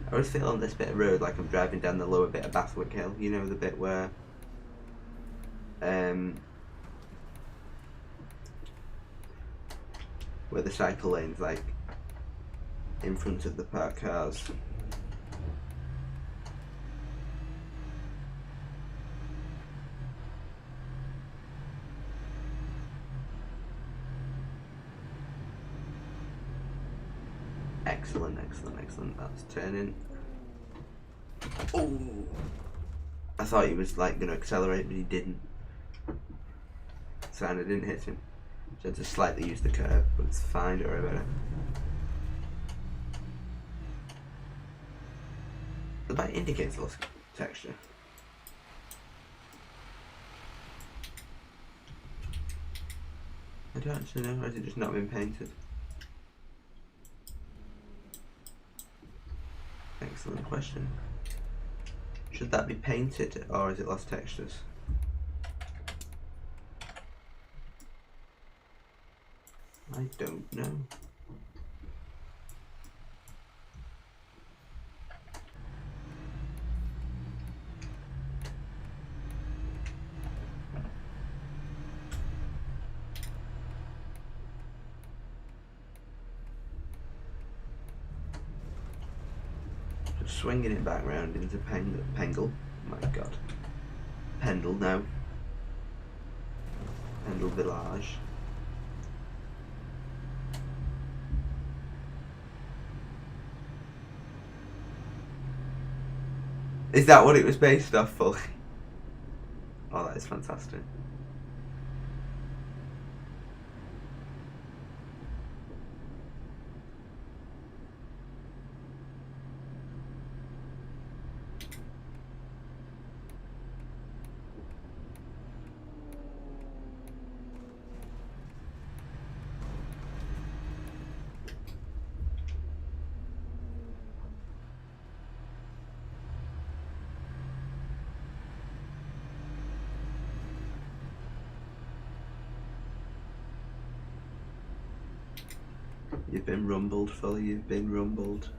I always feel on this bit of road like I'm driving down the lower bit of Bathwick Hill, you know, the bit where the cycle lane's like in front of the parked cars. Excellent, excellent, excellent. That's turning. Oh! I thought he was like going to accelerate, but he didn't. So I didn't hit him. So I just slightly used the curve, but it's fine, don't worry about it. The bike indicates less texture. I don't actually know, or has it just not been painted? Excellent question. Should that be painted, or is it lost textures? I don't know. Just swinging it back round into Pendle. Oh my god. Pendle now. Pendle Village. Is that what it was based off fully? Oh, that is fantastic. You've been rumbled, fully, you've been rumbled.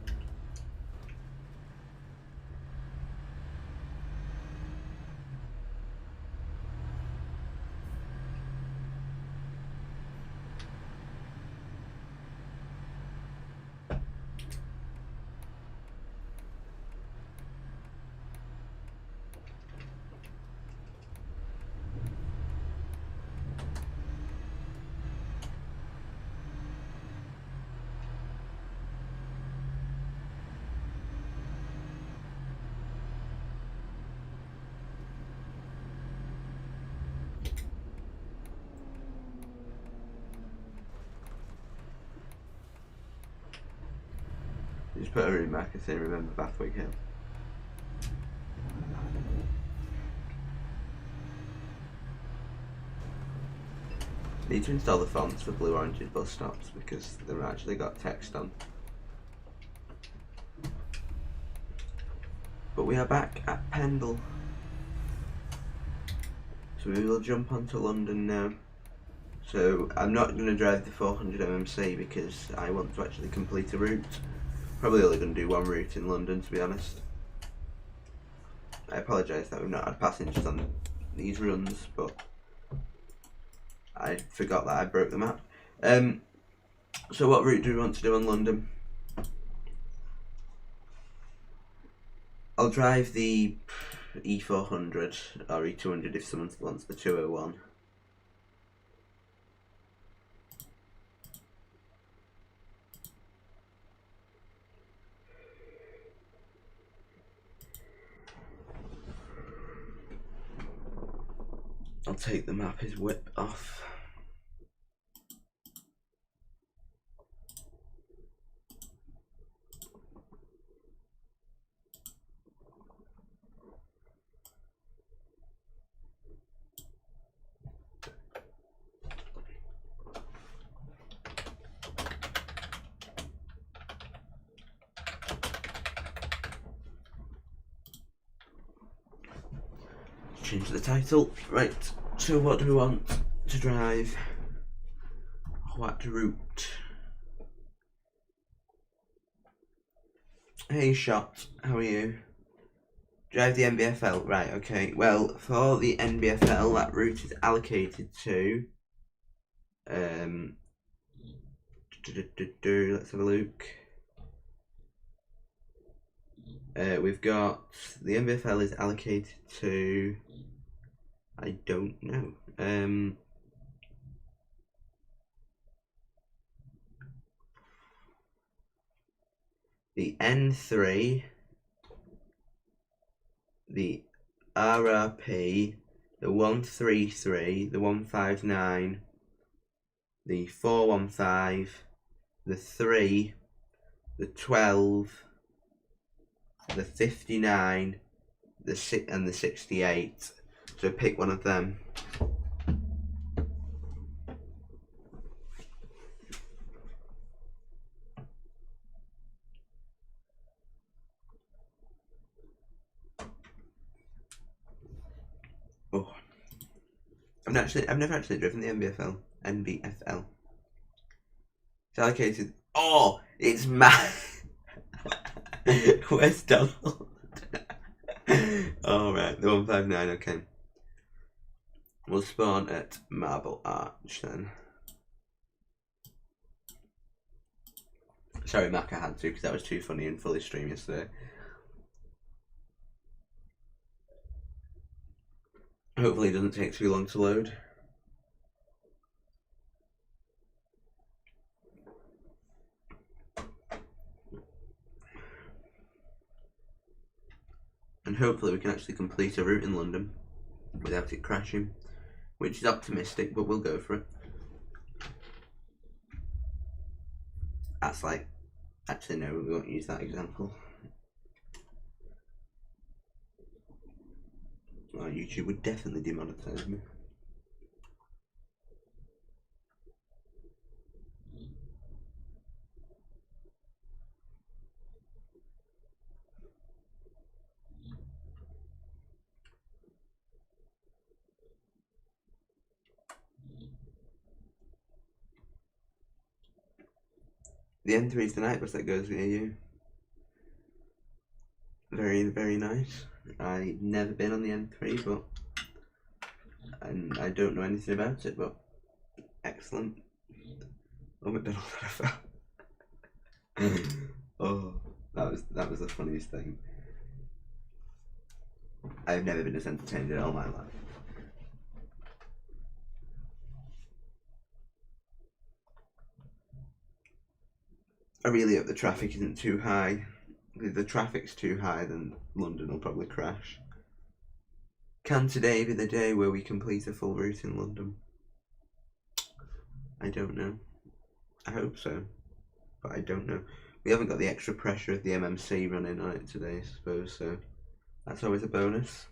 Just put a remarker saying remember Bathwick Hill. Need to install the fonts for blue oranges bus stops because they've actually got text on. But we are back at Pendle. So we will jump onto London now. So I'm not going to drive the 400 MMC because I want to actually complete a route. Probably only going to do one route in London, to be honest. I apologise that we've not had passengers on these runs, but I forgot that I broke the map. So what route do we want to do in London? I'll drive the E400 or E200 if someone wants the 201. I'll take the map is WIP off. Change the title. Right, so what do we want to drive? What route? Hey Shot, how are you? Drive the NBFL, right, okay. Well, for the NBFL, that route is allocated to let's have a look. We've got the NBFL is allocated to, I don't know. the N3, the RRP, the 133, the 159, the 415, the 3, the 12, the 59, the 6 and the 68. So pick one of them. Oh, I've never actually driven the NBFL. It's allocated. Oh, it's mad. Where's Donald? Oh right, the 159. Okay, we'll spawn at Marble Arch then. Sorry, Mac, I had to because that was too funny and fully stream yesterday. Hopefully it doesn't take too long to load. And hopefully we can actually complete a route in London without it crashing, which is optimistic, but we'll go for it. That's like, actually no, we won't use that example. Well, YouTube would definitely demonetize me. The N3 is the night bus that goes near you. Very, very nice. I've never been on the N3, but and I don't know anything about it, but excellent. Oh, McDonald Oh, that was the funniest thing. I've never been as entertained in all my life. I really hope the traffic isn't too high. If the traffic's too high, then London will probably crash. Can today be the day where we complete a full route in London? I don't know. I hope so, but I don't know. We haven't got the extra pressure of the MMC running on it today, I suppose, so that's always a bonus.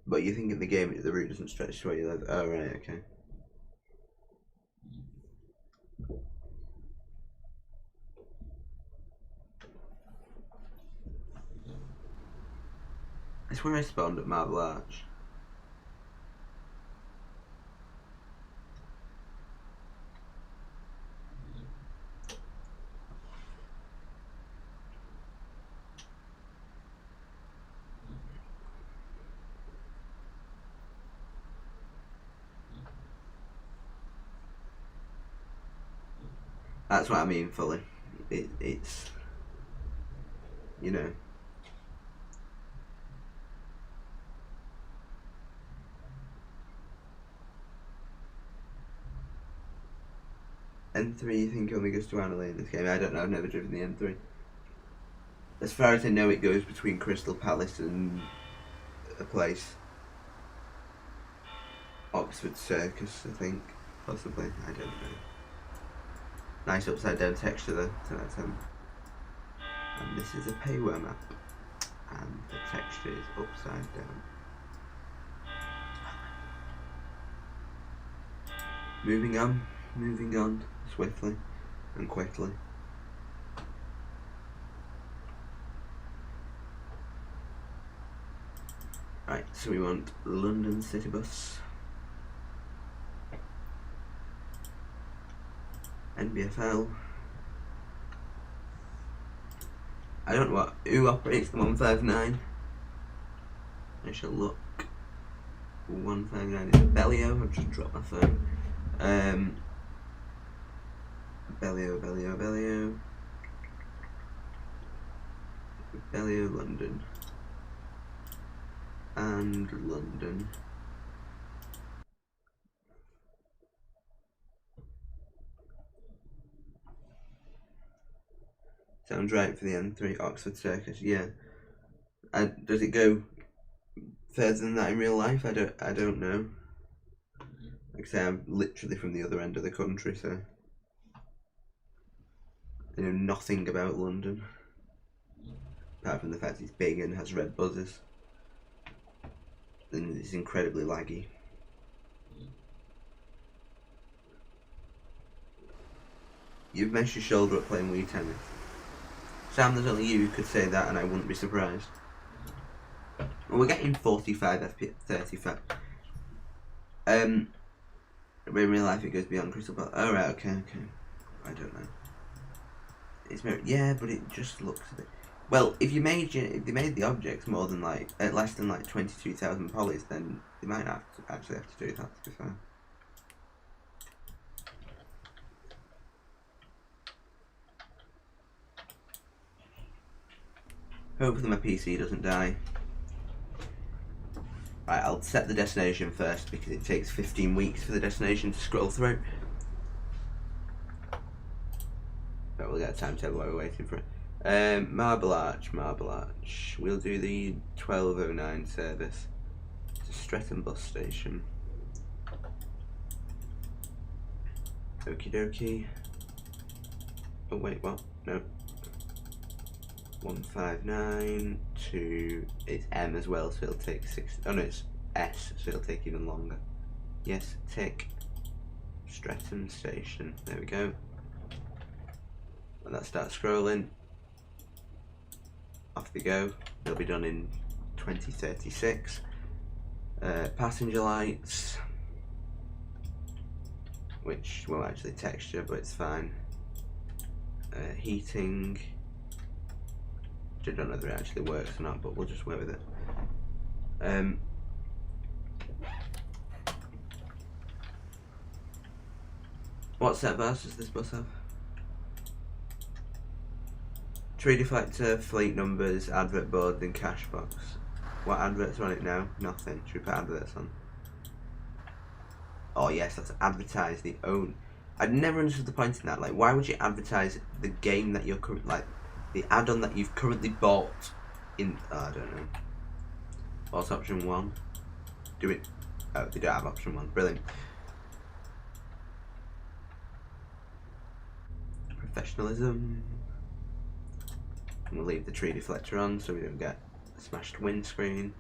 But you think in the game the route doesn't stretch to where you live? Oh right, okay. It's where I spawned at Marble Arch. That's what I mean fully. It's, you know. N3 you think only goes to Annalee in this game? I don't know, I've never driven the N3. As far as I know it goes between Crystal Palace and a place. Oxford Circus, I think. Possibly, I don't know. Nice upside down texture though, so that's and this is a payware map. And the texture is upside down. Moving on swiftly and quickly. Right, so we want London City Bus, NBFL, I don't know who operates the 159. I shall look. 159 is Bellio. I've just dropped my phone. Bellio, London. And London. Sounds right for the N3 Oxford Circus, yeah. Does it go further than that in real life? I don't know. Like I say, I'm literally from the other end of the country, so I know nothing about London. Apart from the fact it's big and has red buzzers. And it's incredibly laggy. You've messed your shoulder up playing Wii tennis. Sam, there's only you who could say that and I wouldn't be surprised. Well, we're getting 45 FPS, 35. In real life it goes beyond crystal ball. Oh right, okay. I don't know. It's yeah, but it just looks a bit. Well, if they made the objects more than less than 22,000 polys, then they might actually have to do that. To be fair. Hopefully my PC doesn't die. Right, I'll set the destination first because it takes 15 weeks for the destination to scroll through. But we'll get a timetable while we're waiting for it. Marble Arch. We'll do the 1209 service to Streatham bus station. Okie dokie. Oh wait, what? No. 159 to, it's M as well, so it'll take 6, oh no, it's S, so it'll take even longer. Yes, tick. Streatham station, there we go. When that starts scrolling, off we go. It'll be done in 2036. Passenger lights, which won't actually texture, but it's fine. Heating. I don't know whether it actually works or not, but we'll just work with it. What set bars does this bus have? Tree deflector, fleet numbers, advert board, and cash box. What adverts are on it now? Nothing. Should we put adverts on? Oh yes, that's advertise the own. I'd never understood the point in that. Like, why would you advertise the game that you're currently, the add-on that you've currently bought in, I don't know. What's option 1? Do it. Oh, they don't have option 1. Brilliant. Professionalism. And we'll leave the tree deflector on so we don't get a smashed windscreen.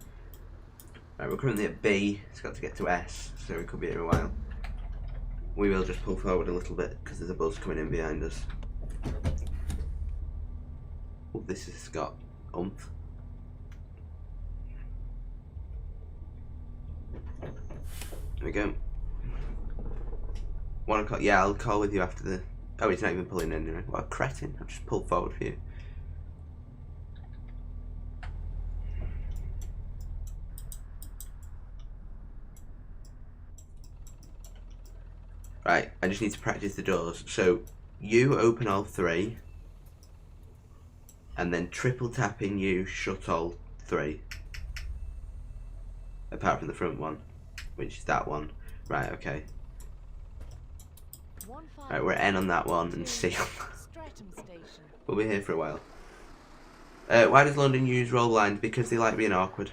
Right, we're currently at B. It's got to get to S, so we could be here a while. We will just pull forward a little bit because there's a buzz coming in behind us. Oh, this has got oomph. There we go. 1 o'clock. Yeah, I'll call with you after the. Oh, he's not even pulling in anyway. What a cretin! I've just pulled forward for you. Right, I just need to practice the doors. So you open all 3. And then triple tapping you shut all 3. Apart from the front one, which is that one. Right, okay. Right, we're N on that one and C on that. We'll be here for a while. Why does London use roll lines? Because they like being awkward.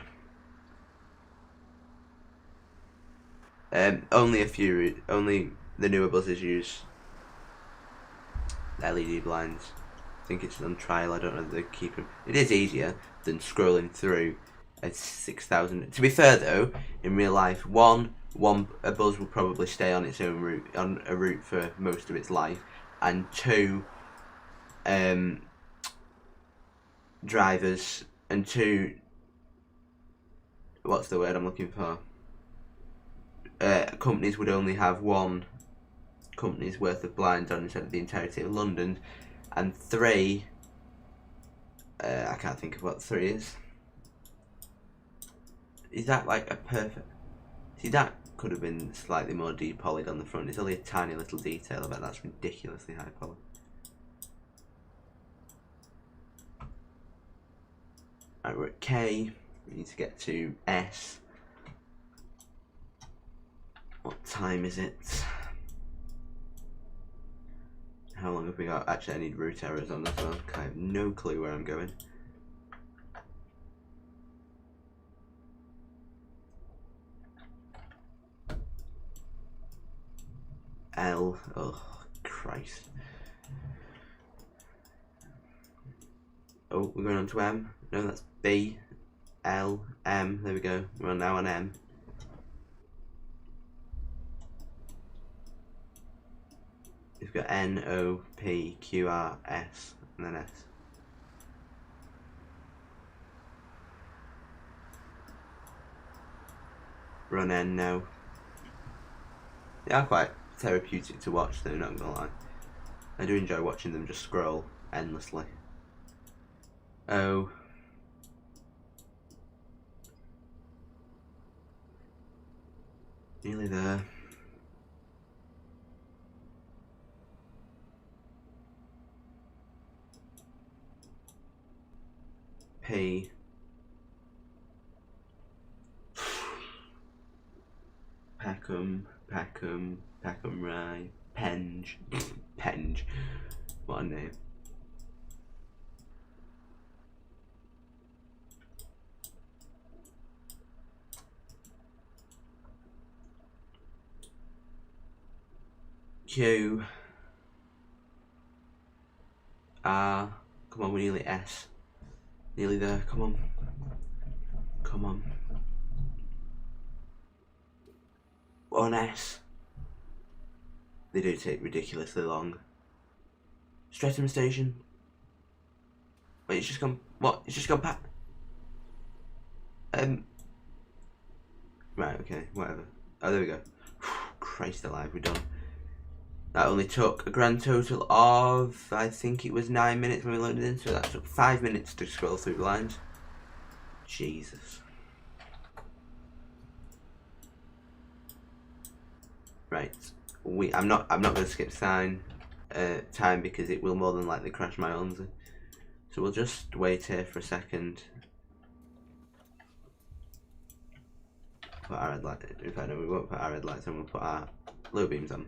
Only the newer buses use LED blinds. I think it's on trial. I don't know if they keep them. It is easier than scrolling through a 6,000. To be fair though, in real life, a bus will probably stay on its own route, on a route for most of its life, and 2, drivers, and 2, what's the word I'm looking for? Companies would only have 1 company's worth of blinds on instead of the entirety of London, and 3, I can't think of what 3 is. Is that like a perfect... See, that could have been slightly more depolyed on the front. It's only a tiny little detail, but that's ridiculously high poly. Right, we're at K. We need to get to S. What time is it? How long have we got? Actually, I need route errors on this one. I have no clue where I'm going. L. Oh, Christ. Oh, we're going on to M. No, that's B. L. M. There we go. We're now on M. We've got N, O, P, Q, R, S, and then S. We're on N now. They are quite therapeutic to watch though, not gonna lie. I do enjoy watching them just scroll endlessly. O. Nearly there. P. Peckham, Rye, Penge. Penge. What a name. Q. R. Come on, we're nearly S. Nearly there, come on. Come on. On S. They do take ridiculously long. Streatham Station. Wait, it's just gone. What? It's just gone past. Right, okay, whatever. Oh, there we go. Christ alive, we're done. That only took a grand total of, I think it was 9 minutes when we loaded in, so that took 5 minutes to scroll through the lines. Jesus. Right, I'm not going to skip time because it will more than likely crash my Omsi. So we'll just wait here for a second. Put our red light. In fact, no, we won't put our red lights on. We'll put our low beams on.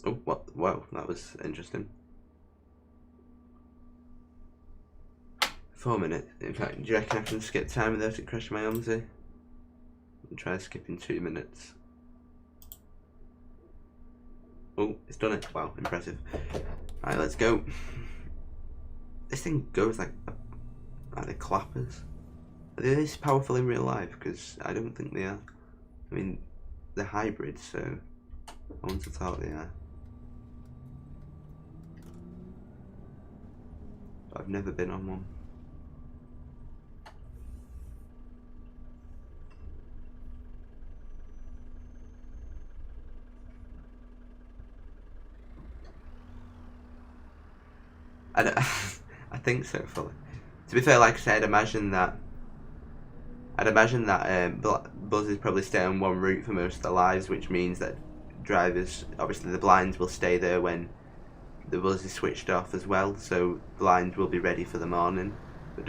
Oh, what? Wow, that was interesting. 4 minutes. In fact, do you reckon I can skip time without it crashing my Omsi? I'll try skipping 2 minutes. Oh, it's done it. Wow, impressive. Alright, let's go. This thing goes like the clappers. Are they this powerful in real life? Because I don't think they are. I mean, they're hybrids, so I want to thought they are. But I've never been on one. I think so, fully. To be fair, like I said, I'd imagine that buses probably stay on one route for most of their lives, which means that drivers, obviously the blinds will stay there when the bus is switched off as well, so blinds will be ready for the morning. But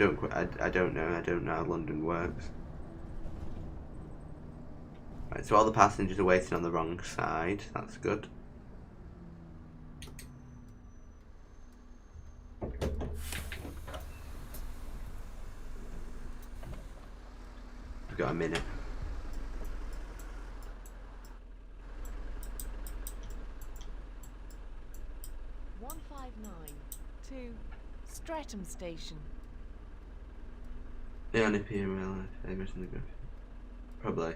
I don't know how London works. Right, so all the passengers are waiting on the wrong side. That's good. We've got a minute. To Streatham Station. Yeah, on here in real life, famous in the graphic. Probably.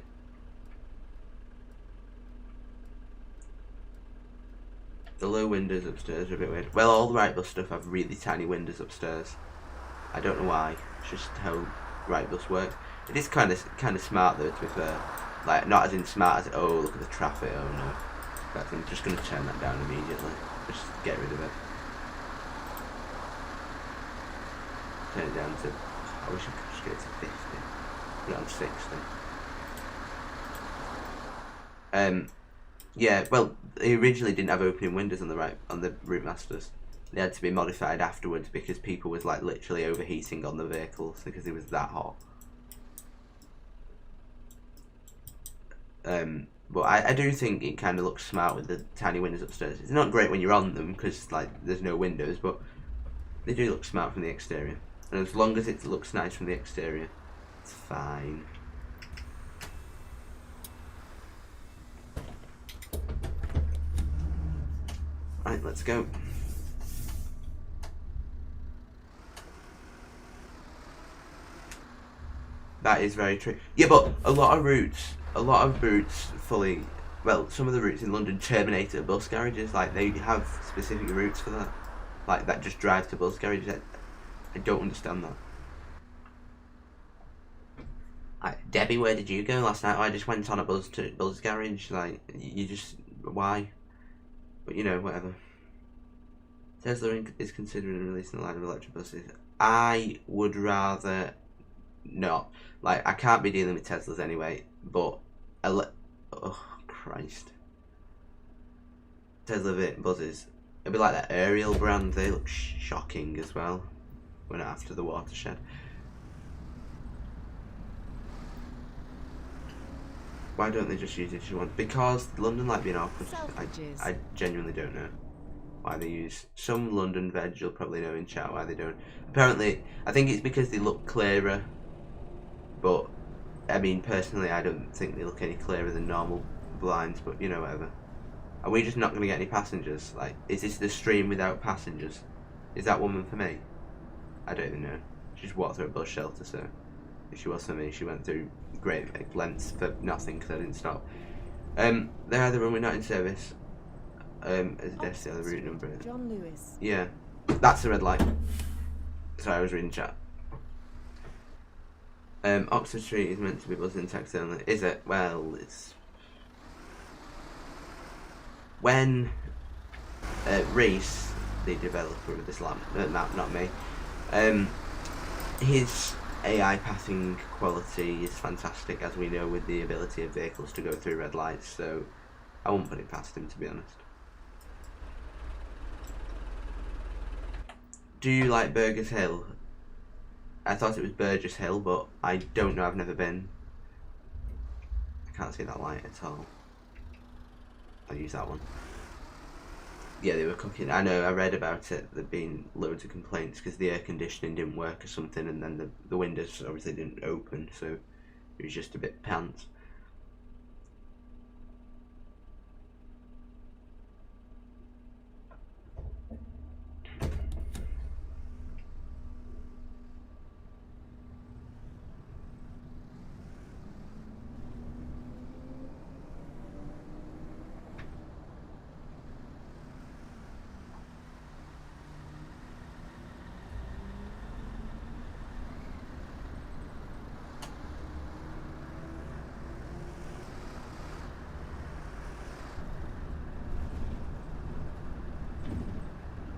The low windows upstairs are a bit weird. Well, all the right bus stuff have really tiny windows upstairs. I don't know why. It's just how right bus works. It is kind of smart though, to be fair. Like, not as in smart as, oh, look at the traffic, oh no. But I'm just going to turn that down immediately. Just get rid of it. Turn it down to, I wish I could just get it to 50. Put it on 60. Yeah, well, they originally didn't have opening windows on the Route Masters. They had to be modified afterwards because people was like literally overheating on the vehicles because it was that hot. But I do think it kind of looks smart with the tiny windows upstairs. It's not great when you're on them because like there's no windows, but they do look smart from the exterior. And as long as it looks nice from the exterior, it's fine. Right, let's go. That is very true. Yeah, but a lot of routes fully, well, some of the routes in London terminate at bus garages. Like, they have specific routes for that. Like, that just drive to bus garages. I don't understand that. Debbie, where did you go last night? Oh, I just went on a bus to bus garage. Like, you just, why? But, you know, whatever. Tesla is considering releasing a line of electric buses. I would rather not. Like, I can't be dealing with Teslas anyway, but oh Christ, Tesla buses, it'd be like that Ariel brand. They look shocking as well. Went after the watershed. Why don't they just use digital ones? Because London like being awkward. I genuinely don't know why they use. Some London veg you'll probably know in chat why they don't. Apparently, I think it's because they look clearer. But, I mean, personally, I don't think they look any clearer than normal blinds, but, you know, whatever. Are we just not going to get any passengers? Like, is this the stream without passengers? Is that woman for me? I don't even know. She just walked through a bus shelter, so if she was for me, she went through great lengths for nothing because I didn't stop. They're either running not in service, as a desk, the other route number. John Lewis. Yeah, that's the red light. Sorry, I was reading chat. Oxford Street is meant to be bus and taxi only. Is it? Well, it's... When Reese, the developer of this lamp, not me, his AI pathing quality is fantastic, as we know, with the ability of vehicles to go through red lights, so I won't put it past him, to be honest. Do you like Burgess Hill? I thought it was Burgess Hill, but I don't know, I've never been. I can't see that light at all. I'll use that one. Yeah, they were cooking. I know, I read about it. There'd been loads of complaints because the air conditioning didn't work or something, and then the windows obviously didn't open, so it was just a bit pants.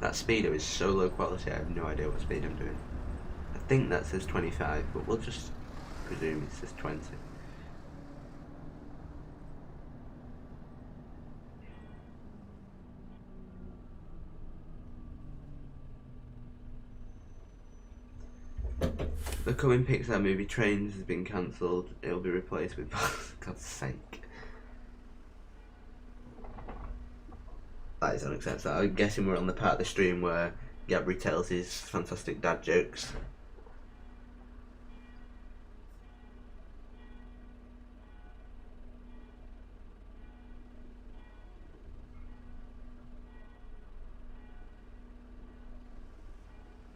That speedo is so low quality, I have no idea what speed I'm doing. I think that says 25, but we'll just presume it says 20. The coming Pixar movie Trains has been cancelled. It'll be replaced with God's sake. That is unacceptable. I'm guessing we're on the part of the stream where Gabri tells his fantastic dad jokes.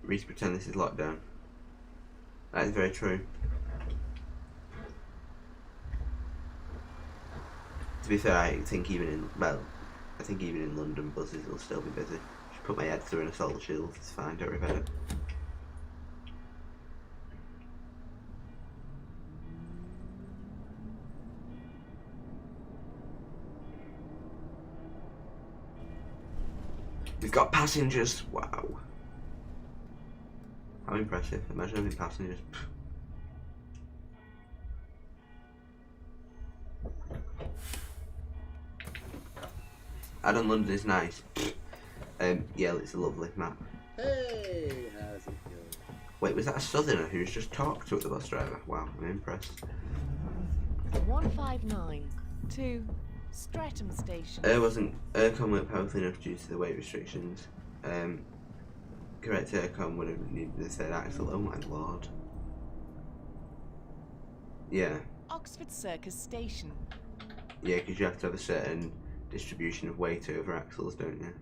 Reese pretend this is lockdown. That is very true. To be fair, I think even in London buses will still be busy. Just put my head through an assault shield, it's fine, don't worry about it. We've got passengers. Wow. How impressive. Imagine having passengers. Add-on London is nice. Yeah, it's a lovely map. Hey, how's it going? Wait, was that a southerner who's just talked to the bus driver? Wow, I'm impressed. 159 to Streatham Station. Aircon weren't powerful enough due to the weight restrictions. Correct aircon would have needed the third axle. Oh my lord. Yeah. Oxford Circus Station. Yeah, because you have to have a certain distribution of weight over axles, don't you?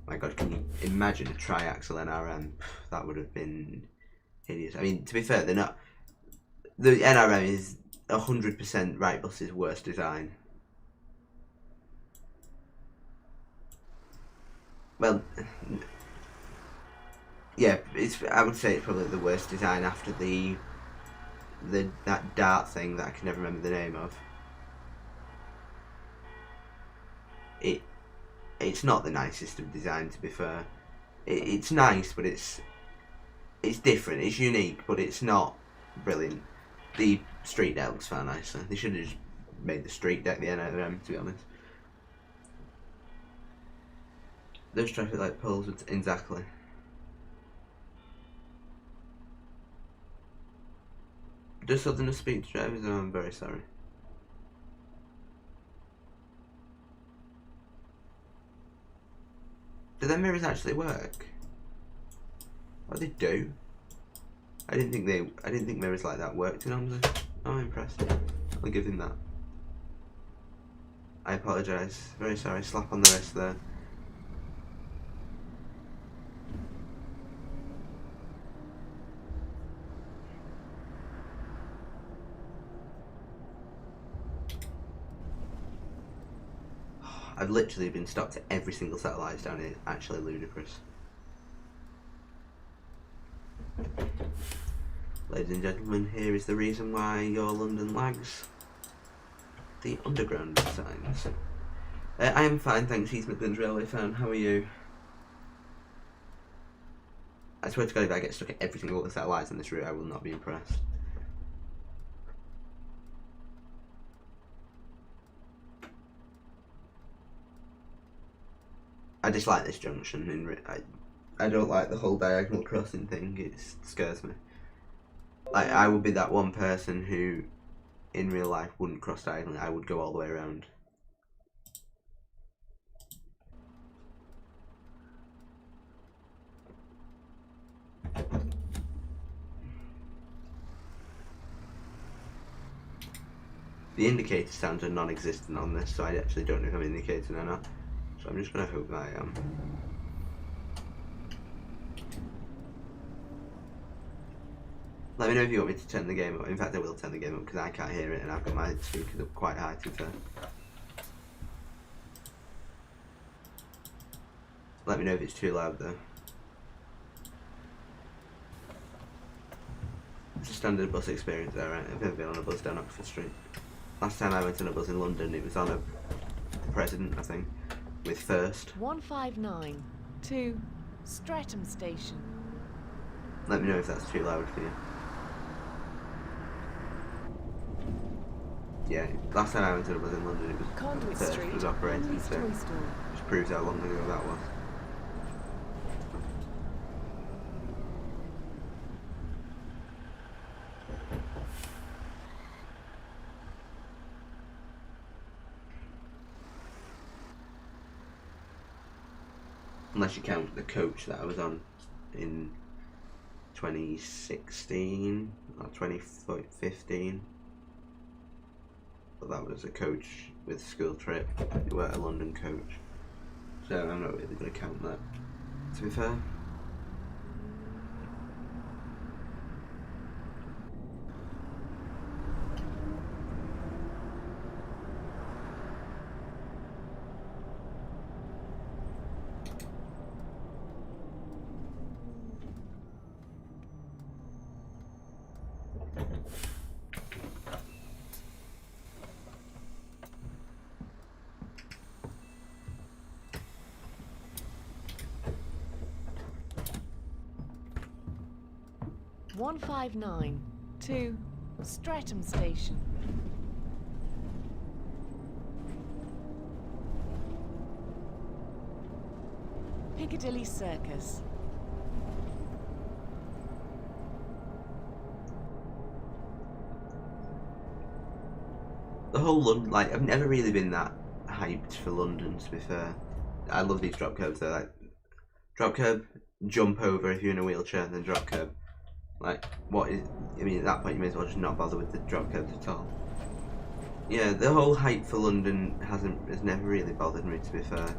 My god, can you imagine a tri-axle NRM? That would have been hideous. I mean, to be fair, they're not. The NRM is 100% Wrightbus's worst design. Well, yeah, I would say it's probably the worst design after that dart thing that I can never remember the name of. It's not the nicest of design, to be fair. It's nice, but it's different. It's unique, but it's not brilliant. The street deck looks far nicer. They should have just made the street deck the NRM, to be honest. Those traffic light poles would exactly. Does Southerners speak to drivers? Oh, I'm very sorry. Do their mirrors actually work? Oh, they do. I didn't think mirrors like that worked in Omsi. Oh, I'm impressed. I'll give him that. I apologise. Very sorry. Slap on the wrist there. I've literally been stopped at every single set of lights down here. Actually ludicrous. Ladies and gentlemen, here is the reason why your London lags. The underground signs. I am fine, thanks, East Midlands Railway fan. How are you? I swear to God, if I get stuck at every single set of lights on this route, I will not be impressed. I dislike this junction. I don't like the whole diagonal crossing thing. It scares me. Like, I would be that one person who, in real life, wouldn't cross diagonally. I would go all the way around. The indicator sounds are non-existent on this, so I actually don't know if I'm indicating or not. So I'm just going to hope that I am. Let me know if you want me to turn the game up. In fact, I will turn the game up because I can't hear it and I've got my speakers up quite high, to be fair. Let me know if it's too loud though. It's a standard bus experience there, right? I've never been on a bus down Oxford Street. Last time I went on a bus in London, it was on a President, I think. With First. 159 to Streatham Station. Let me know if that's too loud for you. Yeah, last time I went to a bus in London, it was Conduit First Street. was operating, Henry's so Toy Store. just proves how long ago that was. Unless you count the coach that I was on in 2016 or 2015. But that was a coach with school trip. It was a London coach. So I'm not really going to count that, to be fair. 159 to Streatham Station. Piccadilly Circus. The whole London, like, I've never really been that hyped for London, to be fair. I love these drop curbs, though. Like, drop curb, jump over if you're in a wheelchair, and then drop curb. Like, what is, I mean, at that point you may as well just not bother with the drop curbs at all. Yeah, the whole hype for London has never really bothered me, to be fair.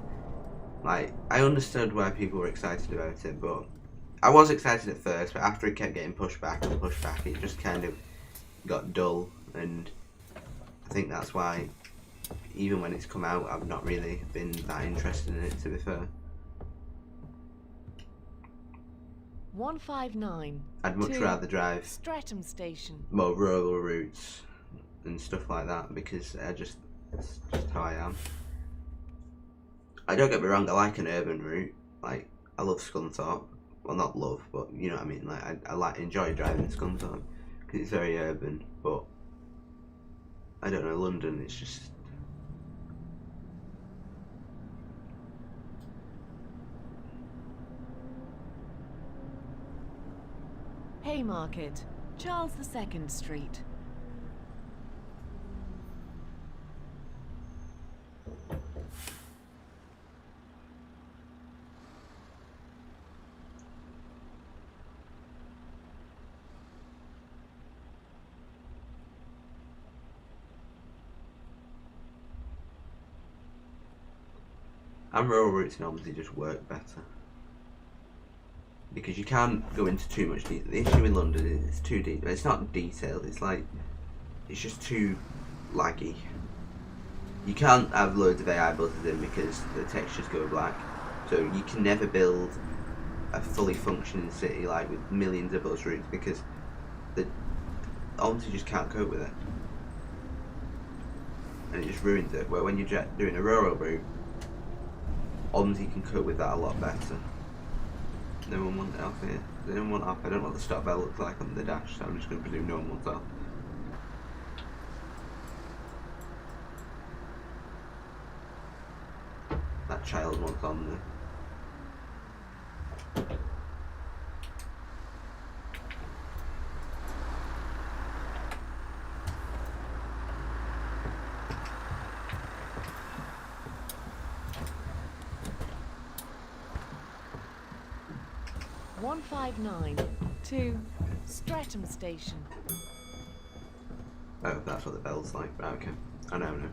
Like, I understood why people were excited about it, but I was excited at first, but after it kept getting pushed back and pushed back, it just kind of got dull, and I think that's why, even when it's come out, I've not really been that interested in it, to be fair. 159. I'd much rather drive Streatham Station. more rural routes and stuff like that, because it's just how I am. I don't get me wrong, I like an urban route. Like, I love Scunthorpe. Well, not love, but you know what I mean. Like, I enjoy driving Scunthorpe because it's very urban. But I don't know, London. It's just. Haymarket, Charles II Street. And rural routes in Omsi just work better. Because you can't go into too much detail. The issue in London is it's too deep. It's not detailed, it's like, it's just too laggy. You can't have loads of AI buttons in because the textures go black. So you can never build a fully functioning city like with millions of bus routes because the Omsi just can't cope with it. And it just ruins it. Where when you're doing a rural route, Omsi can cope with that a lot better. No one wants it off here. Does anyone want off? I don't know what the stop bell looks like on the dash, so I'm just going to presume no one wants off. That child wants on there. 159 to Streatham Station. Oh, that's what the bell's like. Right, okay. I know now.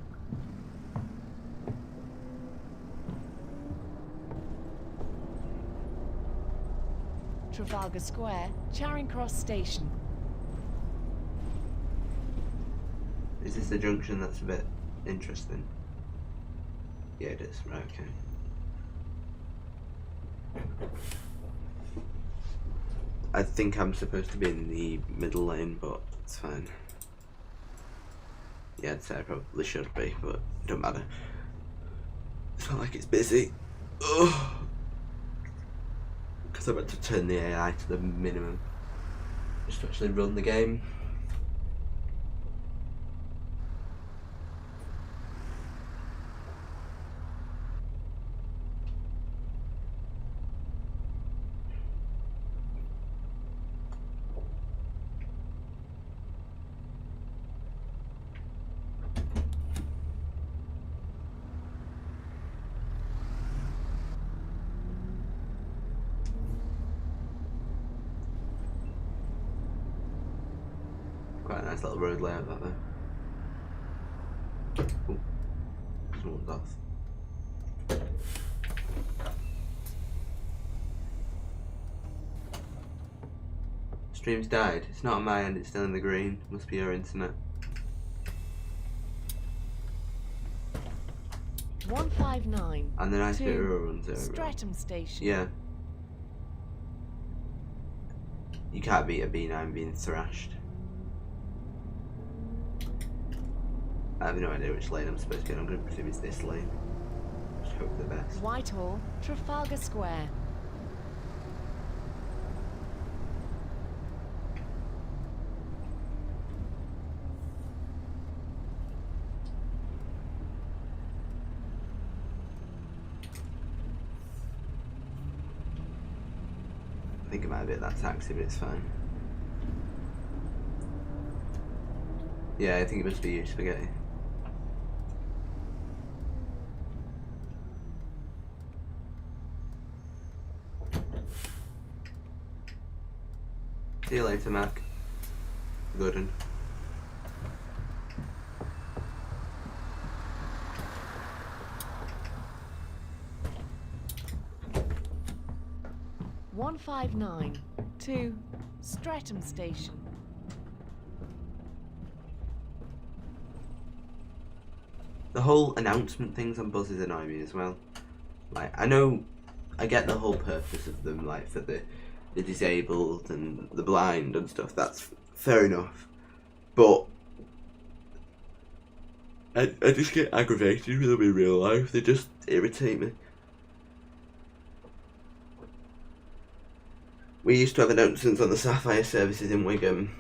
Trafalgar Square, Charing Cross Station. Is this the junction that's a bit interesting? Yeah, it is. Right, okay. I think I'm supposed to be in the middle lane, but it's fine. Yeah, I'd say I probably should be, but it don't matter. It's not like it's busy. Ugh. Because I'm about to turn the AI to the minimum just to actually run the game. Quite a nice little road layout that there. Ooh, someone's off. Stream's died. It's not on my end, it's still in the green. Must be your internet. 159 And the nice to bit of rural runs over. Streatham Station. Yeah. You can't beat a B9 being thrashed. I have no idea which lane I'm supposed to get. I'm going to presume it's this lane. Just hope for the best. Whitehall, Trafalgar Square. think it might be at that taxi, but it's fine. Yeah, I think it must be you, Spaghetti. See you later, Mac. Good one. One 159 to Streatham Station. The whole announcement things on buses annoy me as well. Like, I know, I get the whole purpose of them, like for the disabled and the blind and stuff. That's fair enough, but I just get aggravated with them in real life. They just irritate me. We used to have announcements on the Sapphire services in Wigan,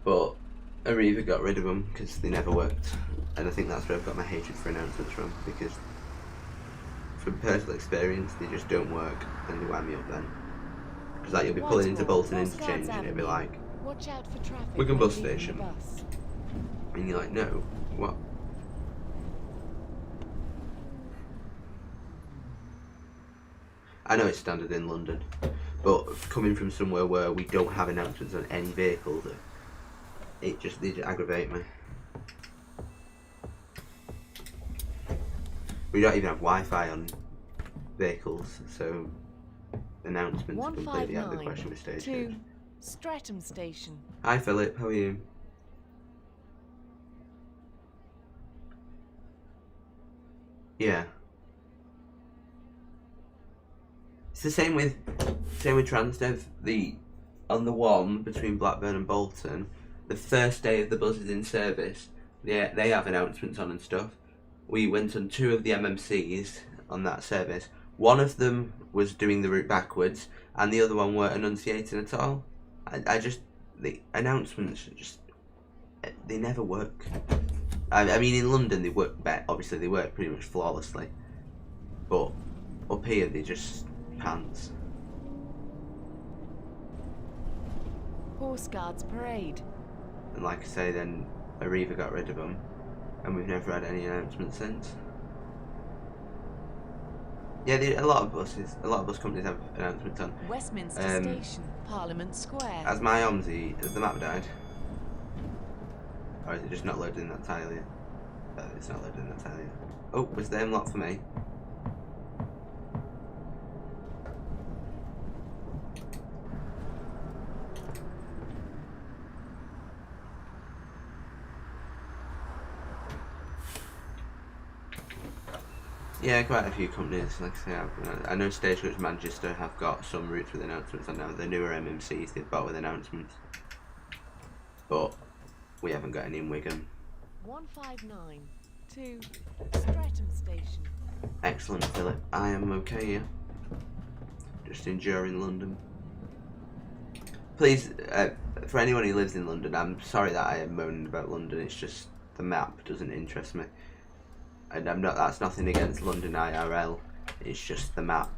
but Arriva got rid of them because they never worked. And I think that's where I've got my hatred for announcements from, because from personal experience, they just don't work, and they wind me up then. Because like, you'll be pulling into Bolton Interchange and it'll be like, watch out for traffic Wigan when bus leaving the station. bus. And you're like, no, what? I know it's standard in London, but coming from somewhere where we don't have announcements on any vehicle, they just aggravate me. We don't even have Wi-Fi on vehicles, so announcements are completely out of the question with stations. 159 to Streatham Station. Hi Philip, how are you? Yeah. It's the same with Transdev. On the one between Blackburn and Bolton, the first day of the buses in service, they have announcements on and stuff. We went on 2 of the MMCs on that service. One of them was doing the route backwards, and the other one weren't enunciating at all. The announcements they never work. I mean, in London they work obviously they work pretty much flawlessly, but up here they just pants. Horse Guards Parade. And like I say, then Arriva got rid of them, and we've never had any announcements since. Yeah, a lot of bus companies have announcements on. Westminster Station, Parliament Square. Has my Omsi, has the map died? Or is it just not loading that tile yet? It's not loading that tile yet. Oh, was the M lock for me? Yeah, quite a few companies, like I say, I know Stagecoach Manchester have got some routes with announcements on now. The newer MMCs they've got with announcements, but we haven't got any in Wigan. 159 to Streatham Station. Excellent, Philip. I am okay here. Just enduring London. Please, for anyone who lives in London, I'm sorry that I am moaning about London. It's just the map doesn't interest me. And that's nothing against London IRL, it's just the map.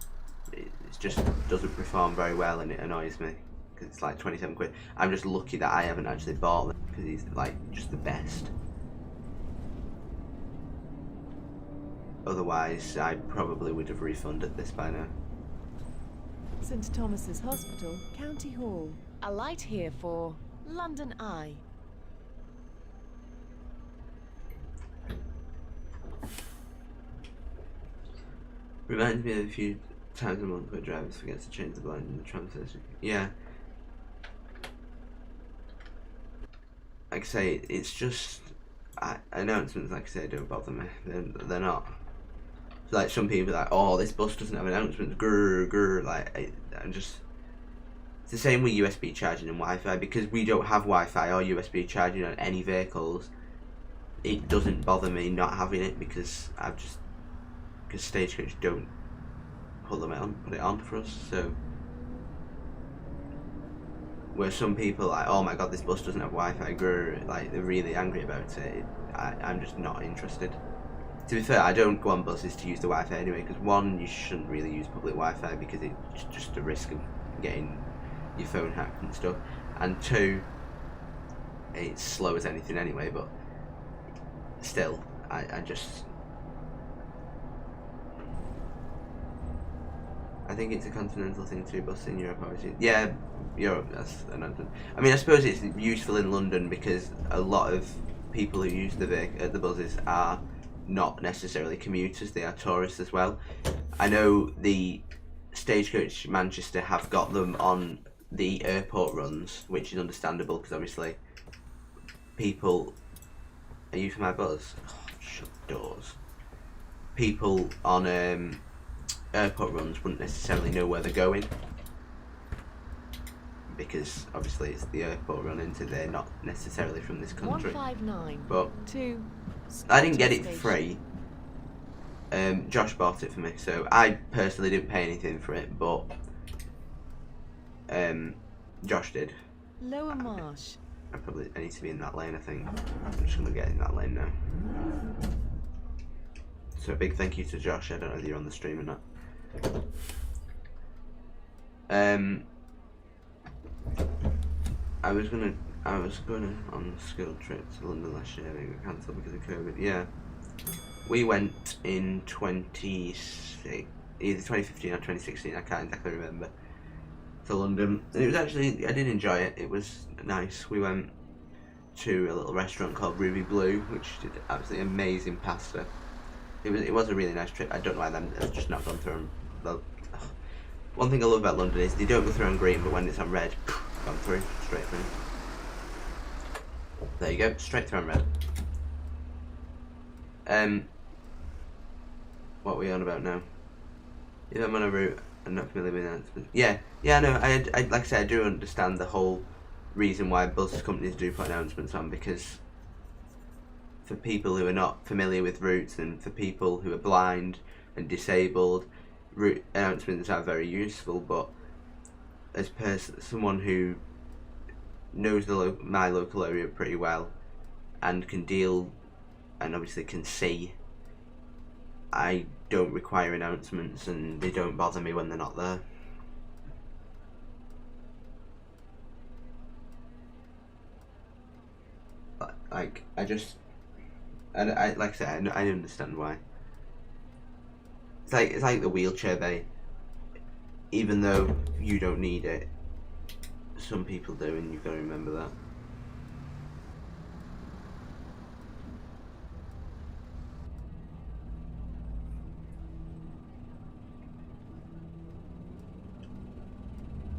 It just doesn't perform very well, and it annoys me because it's like 27 quid. I'm just lucky that I haven't actually bought them because he's like just the best. Otherwise, I probably would have refunded this by now. St Thomas's Hospital, County Hall. A light here for London Eye. Reminds me of a few times a month where drivers forget to change the blind in the tram station. Yeah. Like I say, it's just announcements. Like I say, don't bother me. They're not. Like some people are like, oh, this bus doesn't have announcements. Grr grr. Like I'm just. It's the same with USB charging and Wi-Fi, because we don't have Wi-Fi or USB charging on any vehicles. It doesn't bother me not having it because Stagecoach don't put it on for us. So where some people are like, oh my god, this bus doesn't have Wi-Fi, grr, like they're really angry about it, I'm just not interested. To be fair, I don't go on buses to use the Wi-Fi anyway, because one, you shouldn't really use public Wi-Fi because it's just a risk of getting your phone hacked and stuff, and 2, it's slow as anything anyway, but still, I just, I think it's a continental thing to bus in Europe, obviously. Yeah, Europe, that's another. I mean, I suppose it's useful in London because a lot of people who use the buses are not necessarily commuters, they are tourists as well. I know the Stagecoach Manchester have got them on the airport runs, which is understandable because obviously people. Are you for my buzz? Oh, shut the doors. People on airport runs wouldn't necessarily know where they're going because obviously it's the airport run into they're not necessarily from this country. 159. But I didn't get it free. Josh bought it for me, so I personally didn't pay anything for it, but Josh did. Lower Marsh. I need to be in that lane, I think. I'm just going to get in that lane now. So a big thank you to Josh. I don't know if you're on the stream or not. I was going on a school trip to London last year and it got cancelled because of COVID. Yeah. We went in either 2015 or 2016, I can't exactly remember, to London. And it was actually, I did enjoy it, it was nice. We went to a little restaurant called Ruby Blue, which did absolutely amazing pasta. It was a really nice trip. I don't know why I've just not gone through them. One thing I love about London is they don't go through on green, but when it's on red, gone through, straight through. There you go, straight through on red. What are we on about now? If I'm on a route, I'm not familiar with announcements. Yeah, no, I like I said, I do understand the whole reason why bus companies do put announcements on, because for people who are not familiar with routes and for people who are blind and disabled, route announcements are very useful. But as someone who knows my local area pretty well and can deal and obviously can see, I don't require announcements and they don't bother me when they're not there. Like, like I said, I understand why. It's like the wheelchair bay. Even though you don't need it, some people do, and you've got to remember that.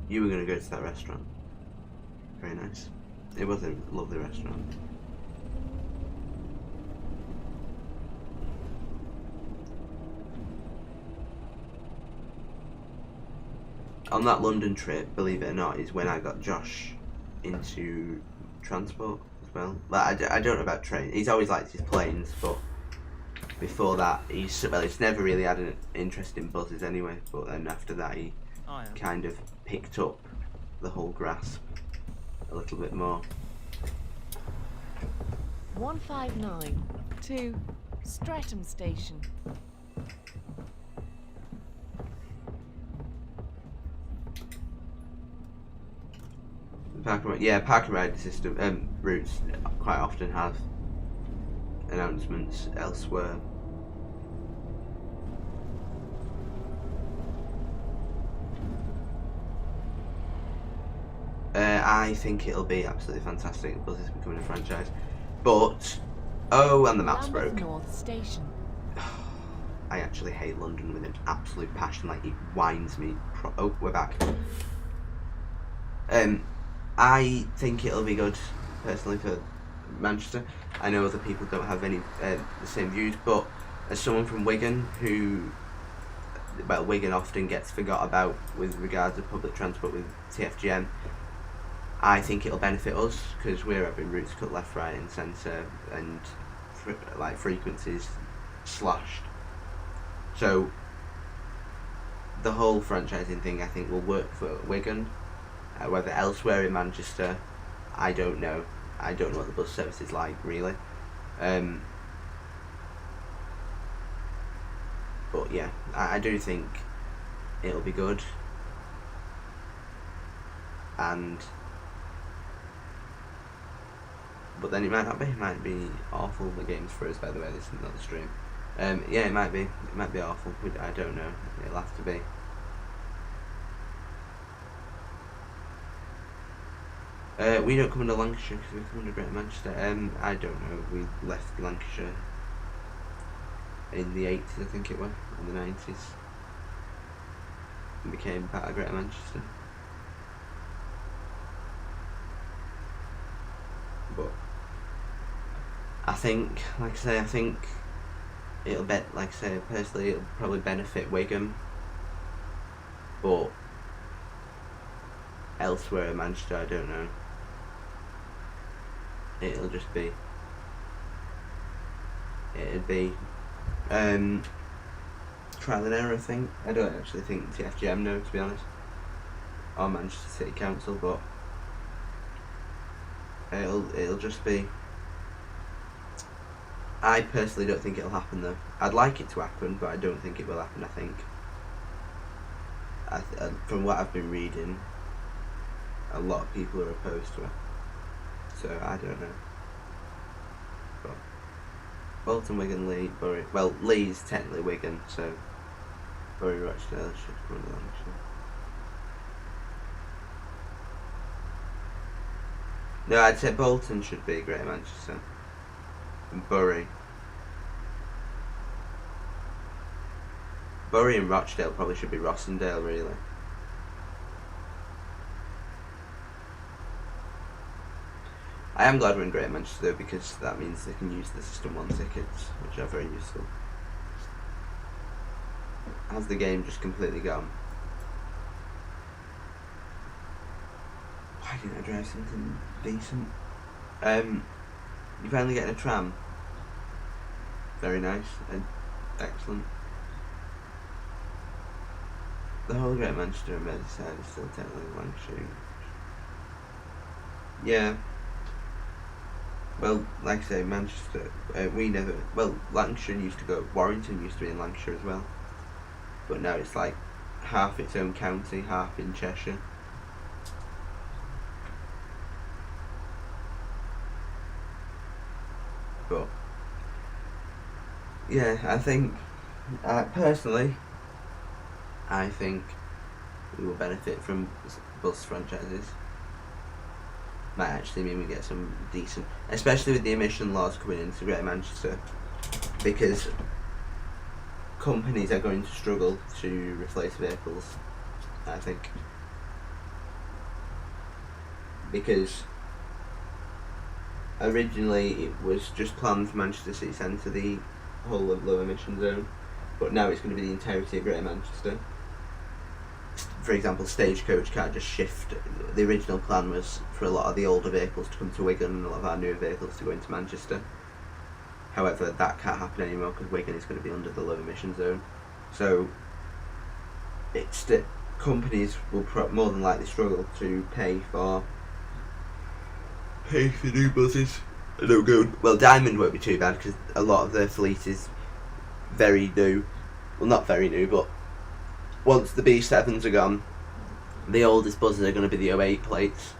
You were going to go to that restaurant. Very nice. It was a lovely restaurant. On that London trip, believe it or not, is when I got Josh into transport as well. Like, I don't know about trains. He's always liked his planes, but before that, he's never really had an interest in buses anyway. But then after that, he kind of picked up the whole grasp a little bit more. 159 to Streatham Station. Park and ride system routes quite often have announcements elsewhere. I think it'll be absolutely fantastic. The bus is becoming a franchise, but and the maps broke. North Station. I actually hate London with an absolute passion. Like, it winds me. Oh, we're back. I think it'll be good, personally, for Manchester. I know other people don't have any the same views, but as someone from Wigan Wigan often gets forgot about with regards to public transport with TFGM, I think it'll benefit us because we're having routes cut left, right and centre and frequencies slashed. So the whole franchising thing, I think, will work for Wigan. Whether elsewhere in Manchester, I don't know. I don't know what the bus service is like, really. But yeah, I do think it'll be good. but then it might not be. It might be awful. The game's for us, by the way. This is not the stream. Yeah, it might be. It might be awful. I don't know. It'll have to be. We don't come under Lancashire because we come under Greater Manchester. I don't know. We left Lancashire in the 80s, I think it was, in the 90s, and became part of Greater Manchester. But I think, like I say, it'll personally, it'll probably benefit Wigan, but elsewhere in Manchester, I don't know. It'll just be, trial and error, I think. I don't actually think TFGM know, to be honest, or Manchester City Council, but it'll just be. I personally don't think it'll happen though. I'd like it to happen, but I don't think it will happen. I think, from what I've been reading, a lot of people are opposed to it. So I don't know. But Bolton, Wigan, Lee, Bury. Well, Lee's technically Wigan, so Bury, Rochdale should come under Lancashire. No, I'd say Bolton should be Greater Manchester, and Bury and Rochdale probably should be Rossendale, really. I am glad we're in Greater Manchester though, because that means they can use the System 1 tickets, which are very useful. Has the game just completely gone? Why didn't I drive something decent? You finally getting a tram? Very nice and excellent. The whole Greater Manchester and Merseyside is still technically Lancashire. Yeah. Well, like I say, Manchester, Lancashire used to go, Warrington used to be in Lancashire as well. But now it's like half its own county, half in Cheshire. But, yeah, I think, personally, I think we will benefit from bus franchises. Might actually mean we get some decent, especially with the emission laws coming into Greater Manchester, because companies are going to struggle to replace vehicles, I think, because originally it was just planned for Manchester City Centre, the whole of low emission zone, but now it's going to be the entirety of Greater Manchester. For example, Stagecoach can't just shift. The original plan was for a lot of the older vehicles to come to Wigan and a lot of our newer vehicles to go into Manchester. However, that can't happen anymore because Wigan is going to be under the low emission zone. So, companies will more than likely struggle to pay for new buses. Well, Diamond won't be too bad because a lot of their fleet is very new. Well, not very new, but once the B7s are gone, the oldest buses are going to be the 08 plates,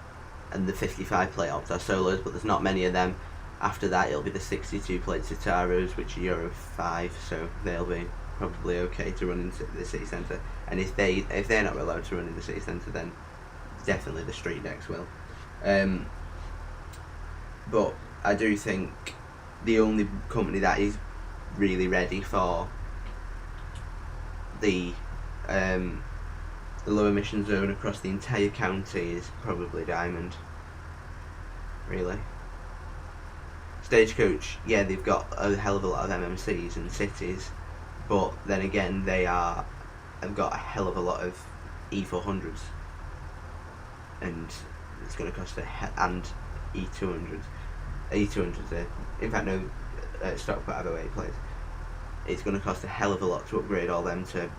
and the 55 plate ops are solos, but there's not many of them. After that, it'll be the 62 plate Citaros, which are Euro 5, so they'll be probably okay to run into the city centre. And if they're not allowed to run in the city centre, then definitely the street decks will. But I do think the only company that is really ready for the low emission zone across the entire county is probably Diamond, really. Stagecoach, yeah, they've got a hell of a lot of MMCs and cities, but then again have got a hell of a lot of E400s, and it's going to cost and E200s. E200s, in fact no, stockpile of 08 plates. It's going to cost a hell of a lot to upgrade all them to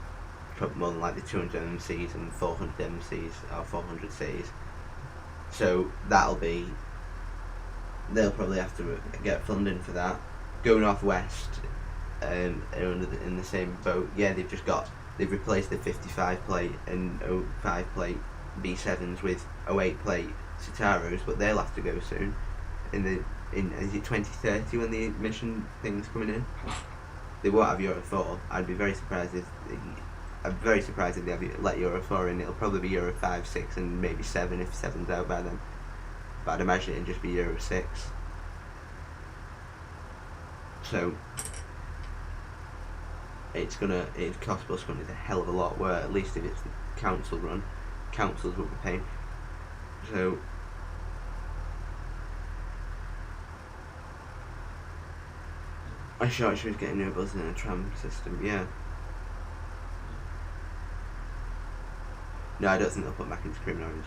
probably more than like the 200 MMCs and 400 MMCs or 400 cities. So they'll probably have to get funding for that. Go Northwest, in the same boat. Yeah, they've replaced the 55 plate and 05 plate B7s with 08 plate Citaros, but they'll have to go soon. In is it 2030 when the emission thing's coming in? They won't have Euro 4. I'd be very surprised if they have let Euro 4 in. It'll probably be Euro 5, 6 and maybe 7 if 7's out by then. But I'd imagine it'd just be Euro 6. So it cost bus companies a hell of a lot, where at least if it's the council run, councils will be paying. So I thought she was getting new buses in a tram system, yeah. No, I don't think they'll put back into cream and orange.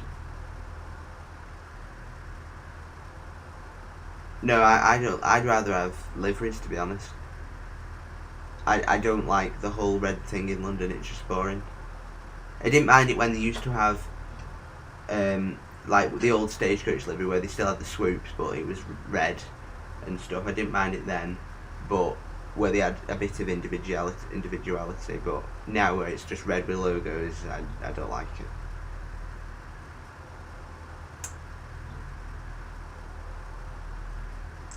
No, I don't. I'd rather have liveries, to be honest. I don't like the whole red thing in London. It's just boring. I didn't mind it when they used to have, like the old stagecoach livery where they still had the swoops, but it was red and stuff. I didn't mind it then, but where they had a bit of individuality. But now where it's just red with logos, I don't like it.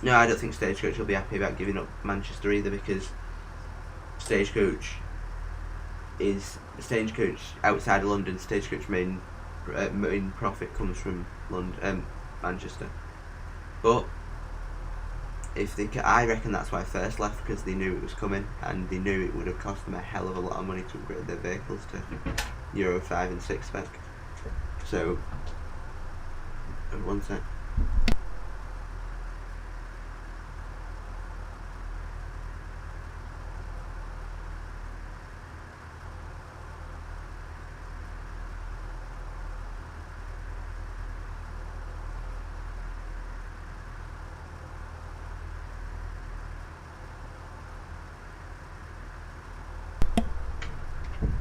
No, I don't think Stagecoach will be happy about giving up Manchester either, because Stagecoach outside of London. Stagecoach main profit comes from London, Manchester. But if they, I reckon that's why First left, because they knew it was coming and they knew it would have cost them a hell of a lot of money to upgrade their vehicles to Euro 5 and 6 spec. So, one sec.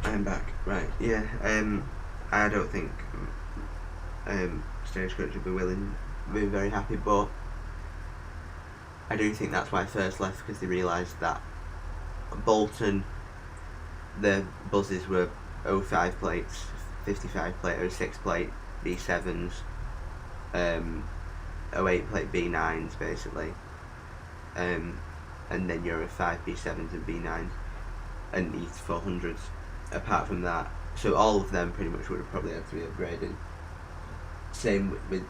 I'm back. Right, yeah. I don't think Stagecoach will be very happy, but I do think that's why First left, because they realised that Bolton, the buses were 05 plates, 55 plate, 06 plate B7s, 08 plate B9s basically, and then Euro 5 B7s and B9s and E400s. Apart from that, so all of them pretty much would have probably had to be upgraded. Same with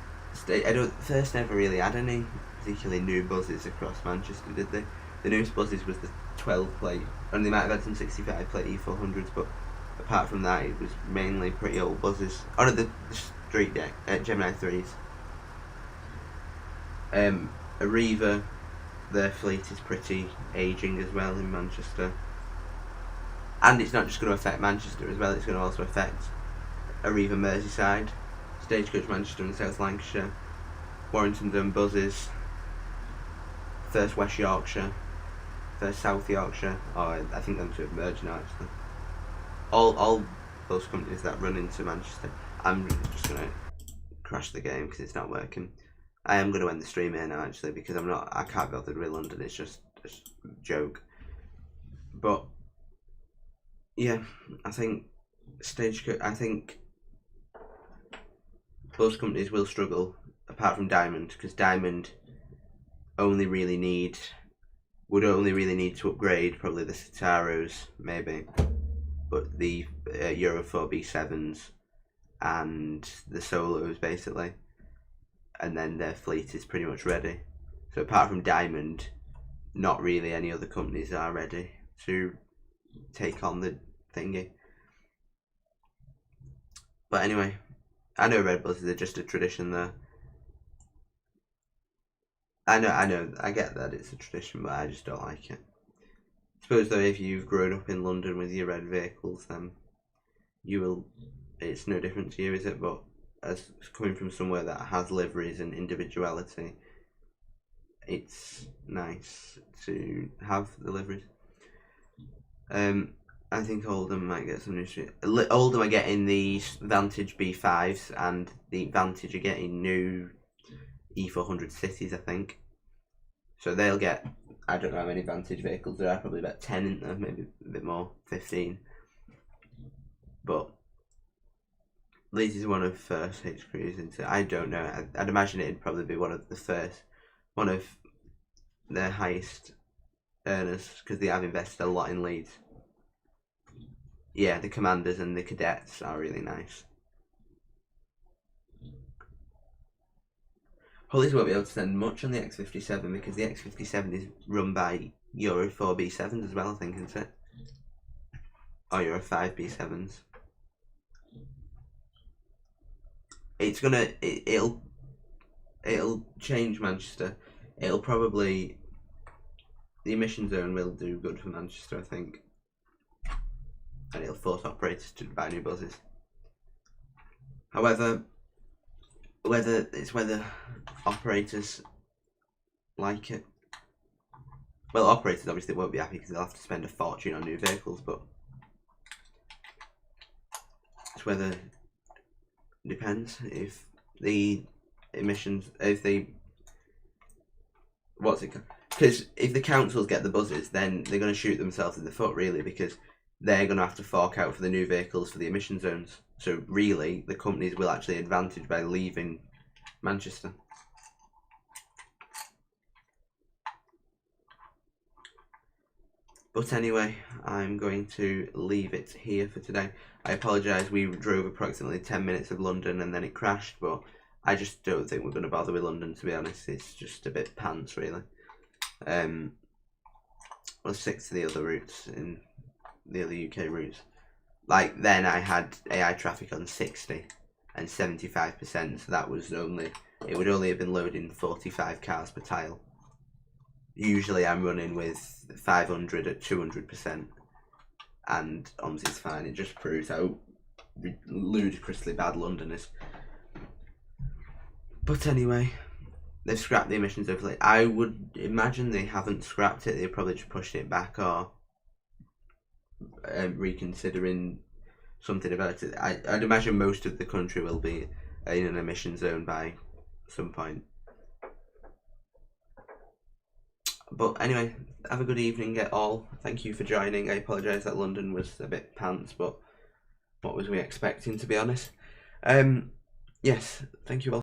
First never really had any particularly new buses across Manchester, did they? The newest buses was the 12 plate, and they might have had some 65 plate E400s, but apart from that, it was mainly pretty old buses. Oh no, the street deck, Gemini 3s. Arriva, their fleet is pretty ageing as well in Manchester. And it's not just going to affect Manchester as well, it's going to also affect Arriva Merseyside, Stagecoach Manchester and South Lancashire, Warrington Dun buses, First West Yorkshire, First South Yorkshire, I think them two have merged now actually. All those companies that run into Manchester. I'm just going to crash the game because it's not working. I am going to end the stream here now actually, because I can't be bothered with London, it's just a joke. But yeah, I think those companies will struggle, apart from Diamond, because Diamond would only really need to upgrade probably the Citaros maybe, but the Euro 4 B7s and the Solos basically, and then their fleet is pretty much ready. So apart from Diamond, not really any other companies are ready to take on the thingy. But anyway, I know red buses are just a tradition there. I know, I get that it's a tradition, but I just don't like it. I suppose though, if you've grown up in London with your red vehicles, then it's no different to you, is it? But as coming from somewhere that has liveries and individuality, it's nice to have the liveries. I think Oldham might get some new street. Oldham are getting the Vantage B5s, and the Vantage are getting new E400 Cities, I think. So they'll get, I don't know how many Vantage vehicles there are, probably about 10 in there, maybe a bit more, 15. But Leeds is one of first HQs into. I don't know. I'd imagine it'd probably be one of the first, one of their highest earners because they have invested a lot in Leeds. Yeah, the commanders and the cadets are really nice. Hollies won't be able to send much on the X57 because the X57 is run by Euro 4 B7s as well, I think, isn't it? Or Euro 5 B7s. It's gonna, it'll change Manchester. It'll probably, the emission zone will do good for Manchester, I think. And it'll force operators to buy new buses. However, whether operators like it. Well, operators obviously won't be happy because they'll have to spend a fortune on new vehicles, but it's whether, depends if the emissions, if the, because if the councils get the buses, then they're going to shoot themselves in the foot, really, because they're going to have to fork out for the new vehicles for the emission zones. So really, the companies will actually advantage by leaving Manchester. But anyway, I'm going to leave it here for today. I apologise, we drove approximately 10 minutes of London and then it crashed, but I just don't think we're going to bother with London, to be honest. It's just a bit pants, really. We'll stick to the other routes, in the other UK routes. Like, then I had AI traffic on 60 and 75%, so that was only, it would only have been loading 45 cars per tile. Usually I'm running with 500 at 200%, and Omsi's fine. It just proves how ludicrously bad London is. But anyway, they've scrapped the emissions overlay. I would imagine they haven't scrapped it, they probably just pushed it back or reconsidering something about it. I'd imagine most of the country will be in an emission zone by some point. But anyway, have a good evening at all. Thank you for joining. I apologise that London was a bit pants, but what was we expecting, to be honest? Yes, thank you all.